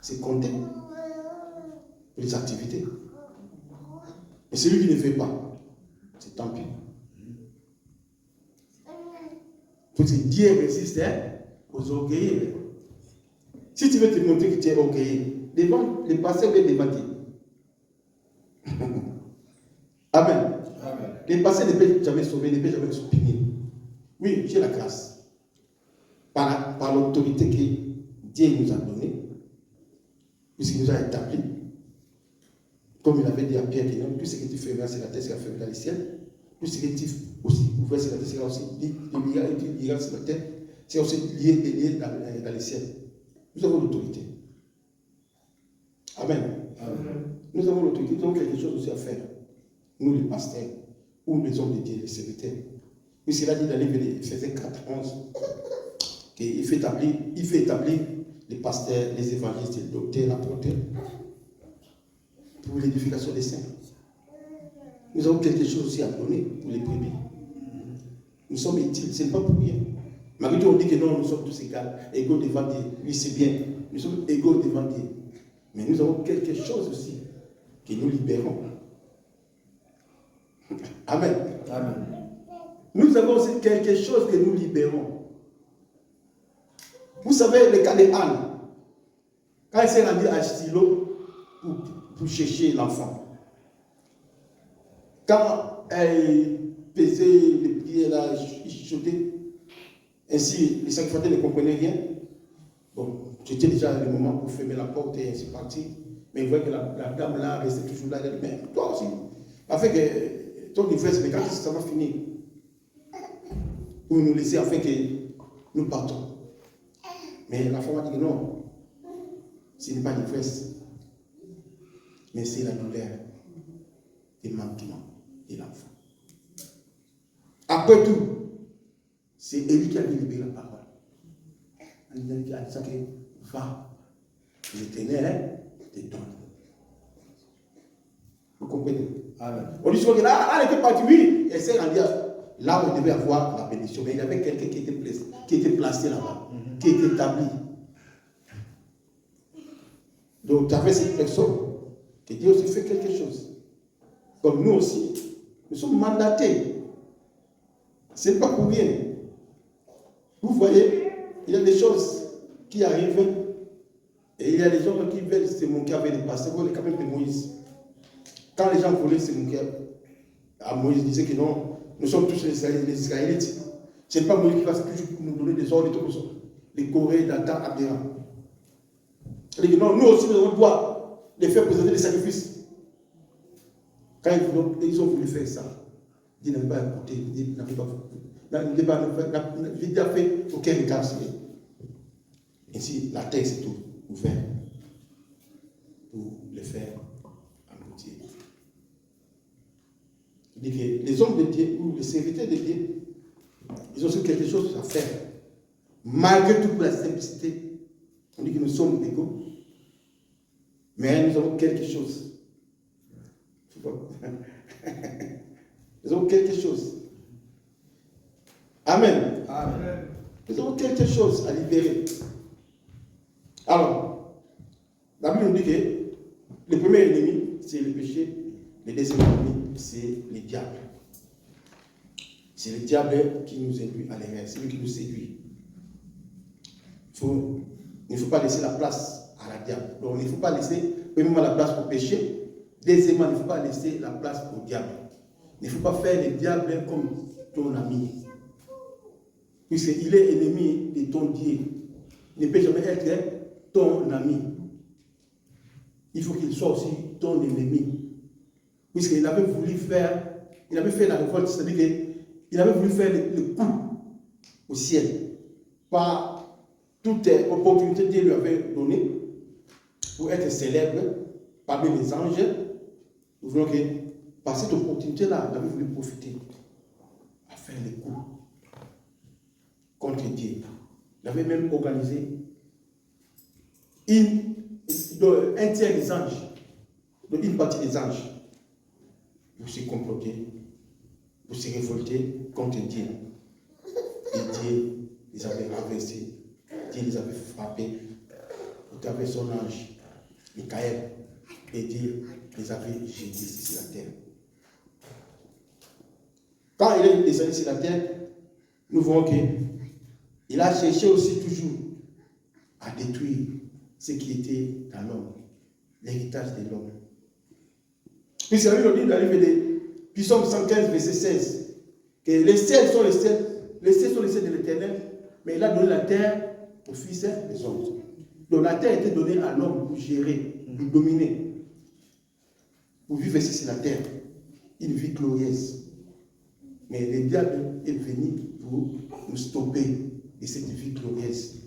Speaker 1: C'est compté. Les activités. Mais celui qui ne fait pas, c'est tant pis. Parce que Dieu résiste aux orgueilleux. Si tu veux te montrer que tu es orgueilleux, les pasteurs viennent devant Dieu. Amen. Amen. Les pasteurs ne peuvent jamais sauver, ne peuvent jamais se punir. Oui, j'ai la grâce. Par l'autorité que Dieu nous a donnée, puisqu'il nous a établi. Comme il avait dit à Pierre, tout ce que tu feras sur la terre sera fait dans les ciels. Tout ce que tu aussi ouvres sur la terre sera aussi lié sur la terre, c'est aussi lié dans les ciels. Nous avons l'autorité. Amen. Amen. Nous avons l'autorité, nous avons quelque chose aussi à faire. Nous, les pasteurs, ou les hommes de Dieu, les serviteurs. Puisqu'il a dit dans les Éphésiens 4, 11, qu'il fait établir les pasteurs, les évangélistes, les docteurs, l'apôtre, pour l'édification des saints. Nous avons quelque chose aussi à donner pour les brebis. Nous sommes utiles, ce n'est pas pour rien. Malgré tout, on dit que non, nous sommes tous égaux devant Dieu. Oui, c'est bien. Nous sommes égaux devant Dieu. Mais nous avons quelque chose aussi que nous libérons. Amen. Amen. Nous avons aussi quelque chose que nous libérons. Vous savez, le cas de Anne, quand elle s'est rendue à Silo pour chercher l'enfant, quand elle pesait les pieds là, il chuchotait, ainsi les sacrificateurs ne comprenaient rien. Bon, c'était déjà le moment pour fermer la porte et ainsi partir. Mais il voyait que la dame là restait toujours là. Elle a dit, mais toi aussi, afin que ton ivresse, mais quand ça va finir, pour nous laisser afin que nous partons. Mais la femme a dit que non, ce n'est pas l'ivresse, mais c'est la douleur des manquements de l'enfant. Après tout, c'est Élie qui a libéré la parole. Il a dit que va, l'Éternel te donne. Vous comprenez? Amen. On dit souvent que là, elle était partie, oui, elle s'est rendue là où elle devait avoir la bénédiction. Mais il y avait quelqu'un qui était placé là-bas, qui était établi. Donc, tu avais cette personne qui Dieu aussi fait quelque chose. Comme nous aussi, nous sommes mandatés. Ce n'est pas pour rien. Vous voyez, il y a des choses qui arrivent et il y a des gens qui veulent se moquer avec les pasteurs, comme les camarades de Moïse. Quand les gens voulaient se moquer à Moïse, ils disaient que non, nous sommes tous les Israélites. Ce n'est pas Moïse qui va toujours nous donner des ordres, les Corées, Dathan, Abiram. Il dit non, nous aussi nous avons le droit de faire présenter des sacrifices. Quand ils ont voulu faire ça, Dieu n'avait pas écouté, Dieu n'avait pas fait aucun regard sur eux. Ainsi, la terre s'est ouverte pour le faire aboutir. Il dit que les hommes de Dieu ou les serviteurs de Dieu, ils ont aussi quelque chose à faire. Malgré toute la simplicité, on dit que nous sommes égaux, mais nous avons quelque chose. Nous avons quelque chose. Amen. Amen. Nous avons quelque chose à libérer. Alors, la Bible nous dit que le premier ennemi, c'est le péché. Le deuxième ennemi, c'est le diable. C'est le diable qui nous induit à l'erreur. C'est lui qui nous séduit. Il ne faut pas laisser la place à la diable. Donc, il ne faut pas laisser, premièrement, la place au péché. Deuxièmement, il ne faut pas laisser la place au diable. Il ne faut pas faire le diable comme ton ami. Puisqu'il est ennemi de ton Dieu. Il ne peut jamais être ton ami. Il faut qu'il soit aussi ton ennemi. Puisqu'il avait voulu faire, il avait fait la révolte, c'est-à-dire qu'il avait voulu faire le coup au ciel. Par toute opportunité que Dieu lui avait donnée pour être célèbre parmi les anges. Nous voulons que par cette opportunité-là, il avait voulu profiter à faire le coup contre Dieu. Il avait même organisé un tiers des anges, une partie des anges, pour se comploter, pour se révolter contre Dieu. Et Dieu les avait renversés, Dieu les avait frappés, au travers son ange, Michael, et Dieu les avait jetés sur la terre. Quand il est descendu sur la terre, nous voyons qu'il a cherché aussi toujours à détruire ce qui était dans l'homme, l'héritage de l'homme. Puisque la Bible dit dans le livre de Psaume 115, verset 16, que les ciels sont les ciels de l'Éternel, mais il a donné la terre aux fils des hommes. Donc la terre était donnée à l'homme pour gérer, pour dominer, pour vivre ici sur la terre, une vie glorieuse. Mais le diable est venu pour nous stopper de cette vie glorieuse.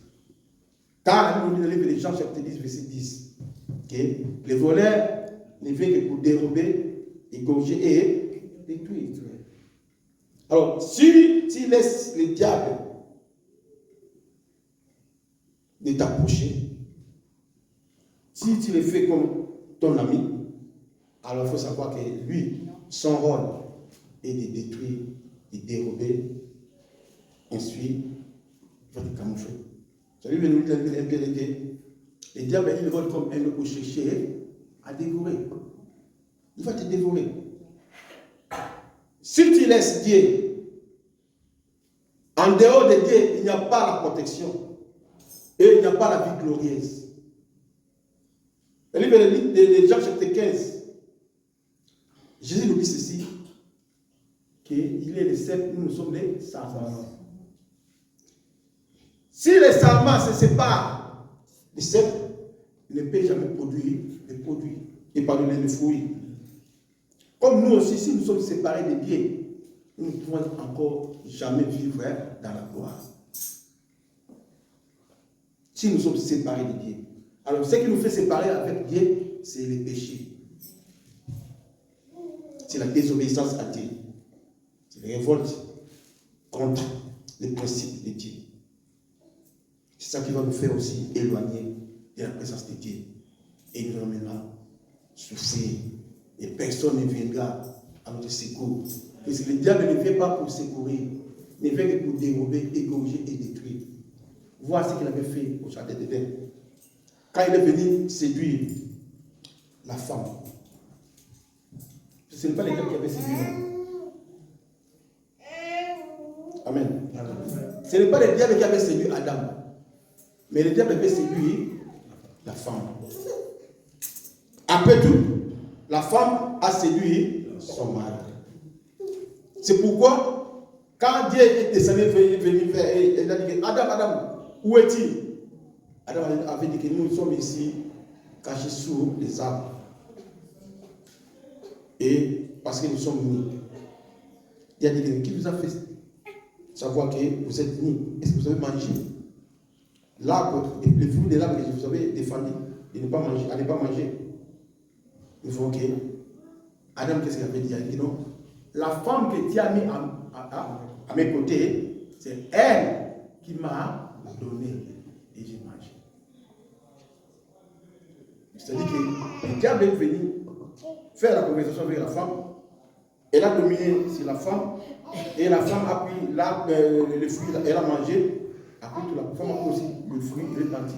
Speaker 1: Car la Bible dit dans le livre de Jean, chapitre 10, verset 10, que les voleurs ne viennent que pour dérober, égorger et détruire. Alors, si tu laisses le diable de t'approcher, si tu le fais comme ton ami, alors il faut savoir que lui, son rôle est de détruire, de dérober, ensuite, il va te camoufler. Vous savez, nous disons le diable, il vole comme un loup pour chercher à dévorer. Il va te dévorer. Si tu laisses Dieu, en dehors de Dieu, il n'y a pas la protection. Et il n'y a pas la vie glorieuse. Le livre de Jean chapitre 15, Jésus nous dit ceci, qu'il est le cep, nous sommes les sarments. Si les sarments se séparent du cep, ils ne peuvent jamais produire les produits et pardonner les fruits. Comme nous aussi, si nous sommes séparés de Dieu, nous ne pouvons encore jamais vivre dans la gloire. Si nous sommes séparés de Dieu. Alors, ce qui nous fait séparer avec Dieu, c'est le péché. C'est la désobéissance à Dieu. C'est la révolte contre les principes de Dieu. C'est ça qui va nous faire aussi éloigner de la présence de Dieu. Et nous allons maintenant souffrir. Et personne ne viendra à notre secours. Parce que le diable ne vient pas pour secourir. Il ne vient que pour dérober, égorger et détruire. Voilà ce qu'il avait fait au jardin d'Éden. Quand il est venu séduire la femme, ce n'est pas le diable qui avait séduit l'homme. Amen. Ce n'est pas le diable qui avait séduit Adam. Mais le diable avait séduit la femme. Après tout, la femme a séduit son mari. C'est pourquoi, quand Dieu est descendu venu vers elle, il a dit Adam, où es-tu? Adam avait dit que nous sommes ici, cachés sous les arbres. Et parce que nous sommes nus. Il a dit qui vous a fait savoir que vous êtes nus? Est-ce que vous avez mangé l'arbre, le fruit de l'arbre que je vous avais défendu de ne pas manger, à ne pas manger? Nous voyons que Adam, qu'est-ce qu'il avait dit? Il a dit non. La femme que Dieu a mis à mes côtés, c'est elle qui m'a donné et j'ai mangé. C'est-à-dire que le diable est venu faire la conversation avec la femme. Elle a dominé sur la femme et la femme a pris le fruit, elle a mangé Après tout, la femme a aussi le fruit, il est parti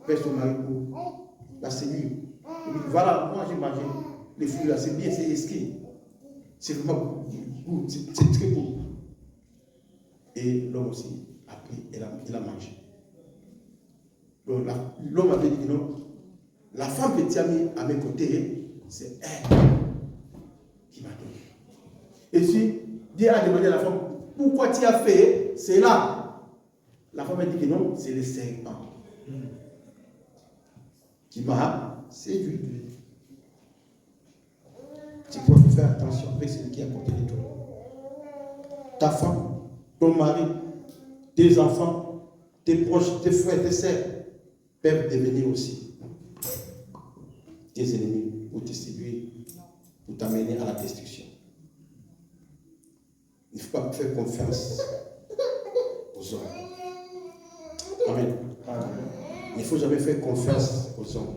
Speaker 1: vers son mari pour la séduire. Il dit, voilà, moi j'ai mangé les fruits là, c'est bien, c'est esquis. C'est vraiment goût, c'est très beau. Et l'homme aussi a pris, il a mangé. Donc l'homme avait dit non, la femme que tu as mis à mes côtés, c'est elle qui m'a donné. Et si Dieu a demandé à la femme, pourquoi tu as fait cela? La femme a dit que non, c'est le serpent qui m'a séduit. Tu dois faire attention avec celui qui est à côté de toi. Ta femme, ton mari, tes enfants, tes proches, tes frères, tes sœurs peuvent devenir aussi tes ennemis pour te séduire, pour t'amener à la destruction. Il ne faut pas faire confiance aux hommes. Amen. Il ne faut jamais faire confiance aux hommes.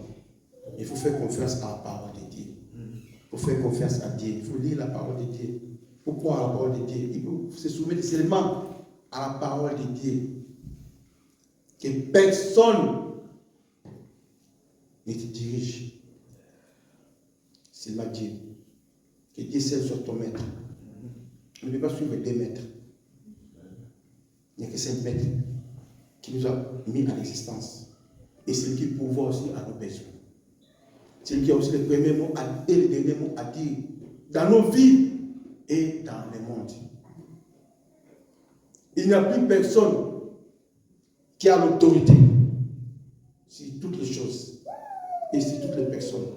Speaker 1: Il faut faire confiance à la parole de Dieu. Il faut faire confiance à Dieu. Il faut lire la parole de Dieu. Pourquoi la parole de Dieu? Il faut se soumettre seulement à la parole de Dieu. Que personne ne te dirige. C'est ma Dieu. Que Dieu seul soit ton maître. On ne peut pas suivre des maîtres. Il n'y a que 5 maîtres qui nous a mis en existence. Et c'est lui qui pourvoit aussi à nos besoins. C'est lui qui a aussi les premiers mots et les derniers mots à dire dans nos vies et dans le monde. Il n'y a plus personne qui a l'autorité sur toutes les choses et sur toutes les personnes.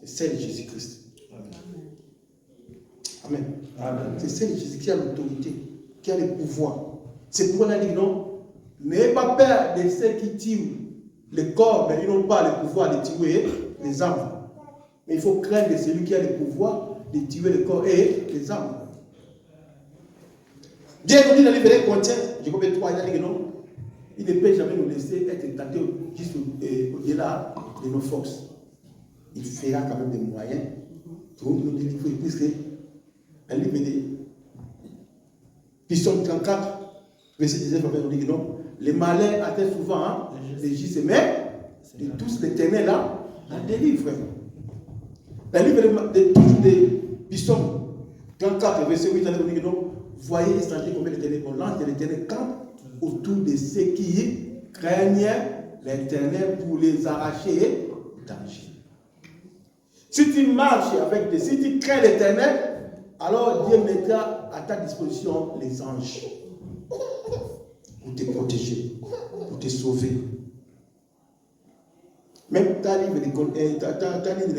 Speaker 1: C'est celle de Jésus-Christ. Amen. Amen. C'est celle de Jésus qui a l'autorité, qui a le pouvoir. C'est pourquoi on a dit non, n'ayez pas peur de ceux qui tuent le corps, mais ils n'ont pas le pouvoir de tuer les âmes. Mais il faut craindre celui qui a le pouvoir de tuer le corps et les âmes. Dieu nous dit dans le livre des Corinthiens, je comprends 3, il a dit que non, il ne peut jamais nous laisser être tentés juste au-delà de nos forces. Il fera quand même des moyens pour nous délivrer, puisque un livre de Psaume 34, verset 19, on dit que non, les malins atteignent souvent les justes, mais de tous l'Éternel là, la délivre. Le livre de Psaume 34, verset 8, on dit que non, voyez étranger combien l'Éternel, l'ange de l'Éternel campe autour de ceux qui craignent l'Éternel pour les arracher du danger. Si tu marches avec Dieu, si tu crains l'Éternel, alors Dieu mettra à ta disposition les anges pour te protéger, pour te sauver. Même ta ligne de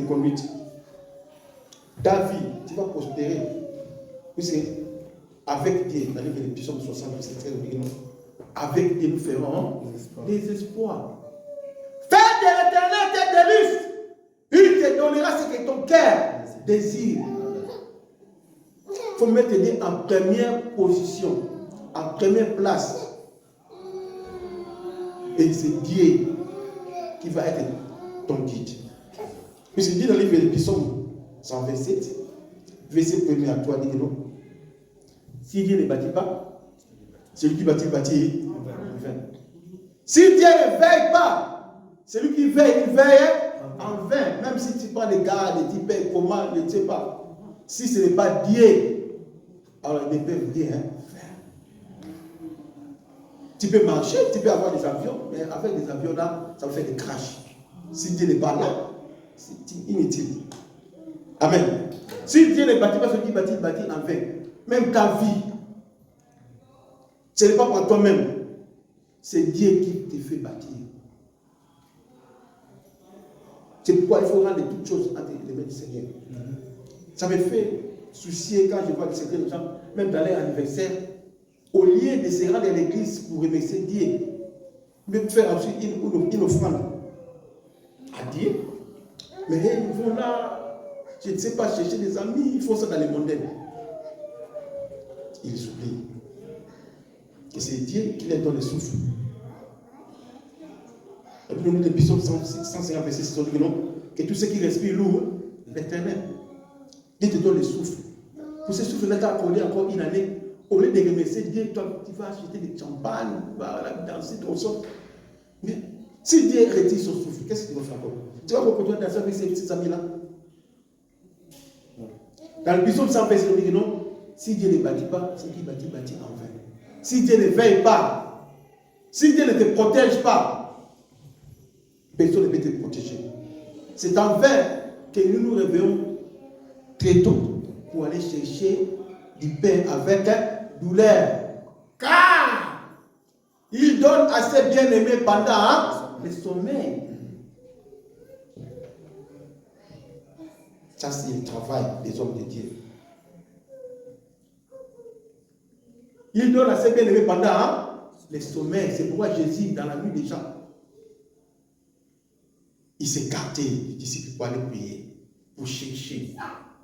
Speaker 1: conduite, ta vie, tu vas prospérer. Puisque avec Dieu, dans le livre de Psaume 60, avec Dieu, nous ferons des espoirs. Fais de l'Éternel tes délices. Il te donnera ce que ton cœur désire. Il faut mettre Dieu en première position, en première place. Et c'est Dieu qui va être ton guide. Puisqu'il dit dans le livre de Psaume 127, verset 1er à 3, dit que non. Si Dieu ne bâtit pas, celui qui bâtit en vain. Si Dieu ne veille pas, celui qui veille, il veille en vain. Même si tu prends des gardes, tu payes comment, je ne sais pas. Si ce n'est pas Dieu, alors il ne peut rien faire. Tu peux marcher, tu peux avoir des avions, mais avec des avions là, ça va faire des crashs. Si Dieu n'est pas là, c'est inutile. Amen. Si Dieu ne bâtit pas, celui qui bâtit en vain. Même ta vie, ce n'est pas pour toi-même, c'est Dieu qui te fait bâtir. C'est pourquoi il faut rendre toutes choses entre les mains du Seigneur. Ça me fait soucier quand je vois certains gens, même dans leur anniversaire, au lieu de se rendre à l'église pour remercier Dieu, de faire ensuite une offrande à Dieu, mais ils vont là, je ne sais pas, chercher des amis, ils font ça dans les mondains. Ils oublient que c'est Dieu qui leur donne le souffle. Et puis nous, depuis 150 verset 6, que tous ceux qui respirent louent l'Éternel. Dieu te donne le souffle. Pour ce souffle, il t'a accordé encore une année au lieu de remercier Dieu, toi, tu vas acheter des champagnes, tu vas danser, ton sort. Mais si Dieu retire son souffle, qu'est-ce que tu vas faire encore? Tu vas continuer à danser avec ces amis-là? Dans le psaume 127, on dit que non, si Dieu ne bâtit pas, ce qui bâtit en vain. Si Dieu ne veille pas, si Dieu ne te protège pas, personne ne peut te protéger. C'est en vain que nous nous réveillons très tôt pour aller chercher du pain avec douleur. Car il donne à ses bien-aimés pendant le sommeil. Ça, c'est le travail des hommes de Dieu. Il donne à ses bien-aimés pendant le sommeil. C'est pourquoi Jésus, dans la nuit des gens, il s'est écarté du disciple pour aller prier, pour chercher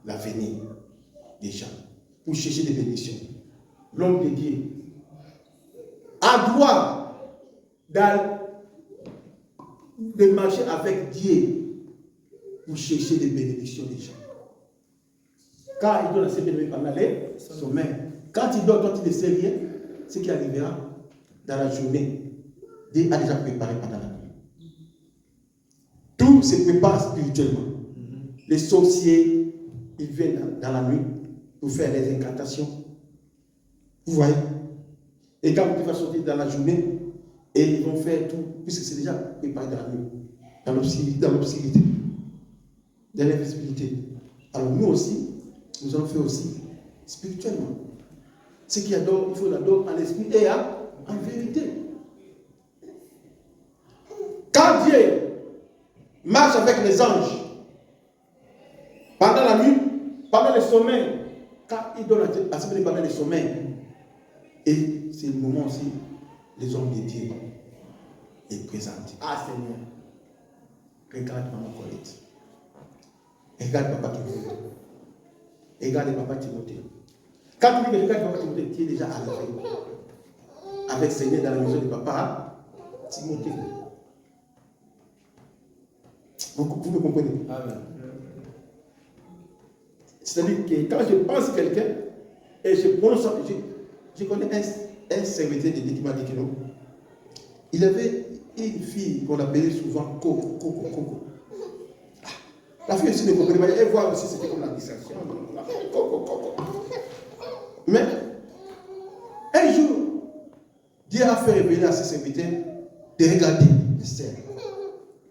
Speaker 1: l'avenir des gens, pour chercher des bénédictions. L'homme de Dieu a droit de marcher avec Dieu pour chercher des bénédictions des gens. Car il donne à ses bien-aimés pendant les sommeils. Quand il dort, toi tu ne sais rien, ce qui arrivera dans la journée, Dieu a déjà préparé pendant la nuit. Tout se prépare spirituellement. Les sorciers, ils viennent dans la nuit pour faire les incantations. Vous voyez? Et quand tu vas sortir dans la journée, et ils vont faire tout, puisque c'est déjà préparé dans la nuit, dans l'obscurité, dans l'invisibilité. Alors nous aussi, nous allons faire aussi spirituellement. Ce qui adore, il faut l'adorer en esprit et en vérité. Quand Dieu marche avec les anges, pendant la nuit, pendant le sommeil, quand il donne à ce pendant le sommeil, et c'est le moment aussi, les hommes de Dieu les présentent. Ah Seigneur, regarde maman Colette, regarde papa Timothée, regarde papa Timothée. Quand tu dis que regarde papa Timothée, tu es déjà arrivé avec Seigneur dans la maison de papa Timothée. Vous me comprenez? Amen. C'est-à-dire que quand je pense à quelqu'un et je prononce, je connais un serviteur de Dieu qui m'a dit que non. Il avait une fille qu'on appelait souvent Coco. La fille aussi ne comprenait pas. Elle voit aussi c'était comme la distraction. Coco. Mais un jour, Dieu a fait révéler à ses serviteurs de regarder les scènes.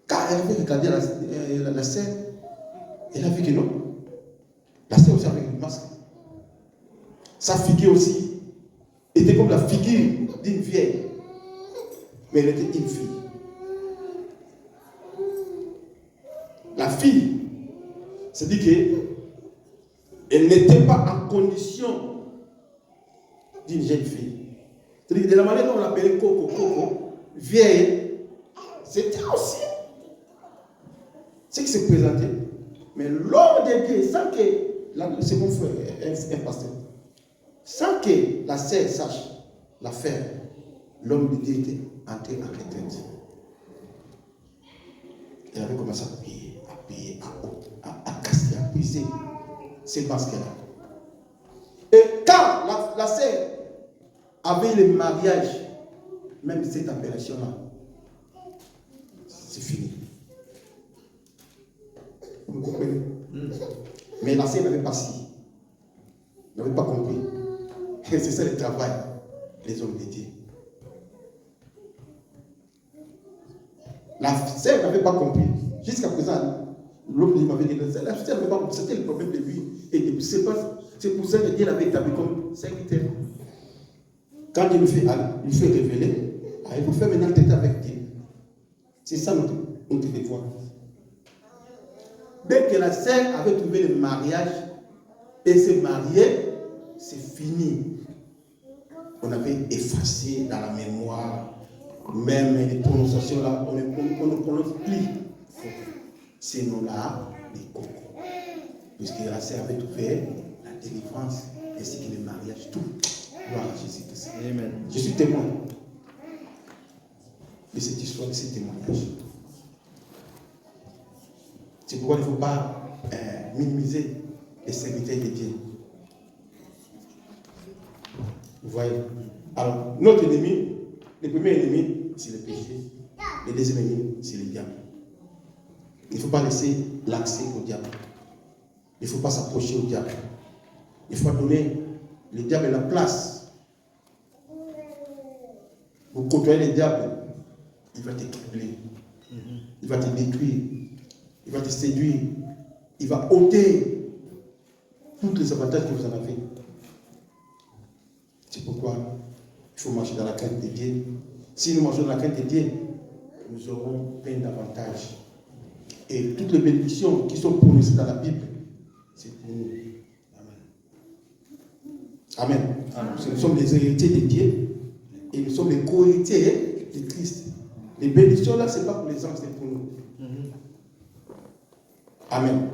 Speaker 1: Car elle avait regardé la scène, elle a vu que non. La scène aussi avec le masque. Sa figure aussi était comme la figure d'une vieille. Mais elle était une fille. La fille, c'est-à-dire qu'elle n'était pas en condition d'une jeune fille. C'est-à-dire que de la manière dont on l'appelait Coco, vieille, c'était aussi ce qui s'est présenté. Mais l'homme de Dieu, sans que, c'est mon frère, un pasteur, sans que la sœur sache l'affaire, l'homme de Dieu était entré en retraite. Il avait commencé à payer, à casser, à briser ces masques-là. Et quand la sœur avait le mariage, même cette appellation-là, c'est fini. Vous me comprenez? Mais la sœur n'avait pas si. N'avait pas compris. Et c'est ça le travail des hommes de Dieu. La sœur n'avait pas compris. Jusqu'à présent, l'autre m'avait dit, la sœur n'avait pas compris. C'était le problème de lui. Et c'est pour ça que Dieu l'avait établi comme serviteur. Quand Dieu lui fait révéler, il faut faire maintenant le traité avec Dieu. C'est ça notre devoir. Dès que la sœur avait trouvé le mariage et s'est mariée, c'est fini. On avait effacé dans la mémoire, même les prononciations là, on ne prononce plus ces noms-là, les cocos. Puisque la sœur avait trouvé la délivrance ainsi que le mariage, tout. Gloire à Jésus-Christ. Amen. Je suis témoin de cette histoire, de ce témoignage. C'est pourquoi il ne faut pas minimiser les serviteurs de Dieu. voyez? Alors, notre ennemi, le premier ennemi, c'est le péché. Le deuxième ennemi, c'est le diable. Il ne faut pas laisser l'accès au diable. Il ne faut pas s'approcher au diable. Il faut donner le diable la place. Vous côtoyez le diable, il va te cribler. Il va te détruire. Il va te séduire. Il va ôter tous les avantages que vous en avez. C'est pourquoi il faut marcher dans la crainte de Dieu. Si nous marchons dans la crainte de Dieu, nous aurons plein d'avantages. Et toutes les bénédictions qui sont prononcées dans la Bible, c'est pour nous. Amen. Amen. Nous sommes les héritiers de Dieu et nous sommes les co-héritiers de Christ. Les bénédictions là, ce n'est pas pour les hommes, c'est pour nous. Amen.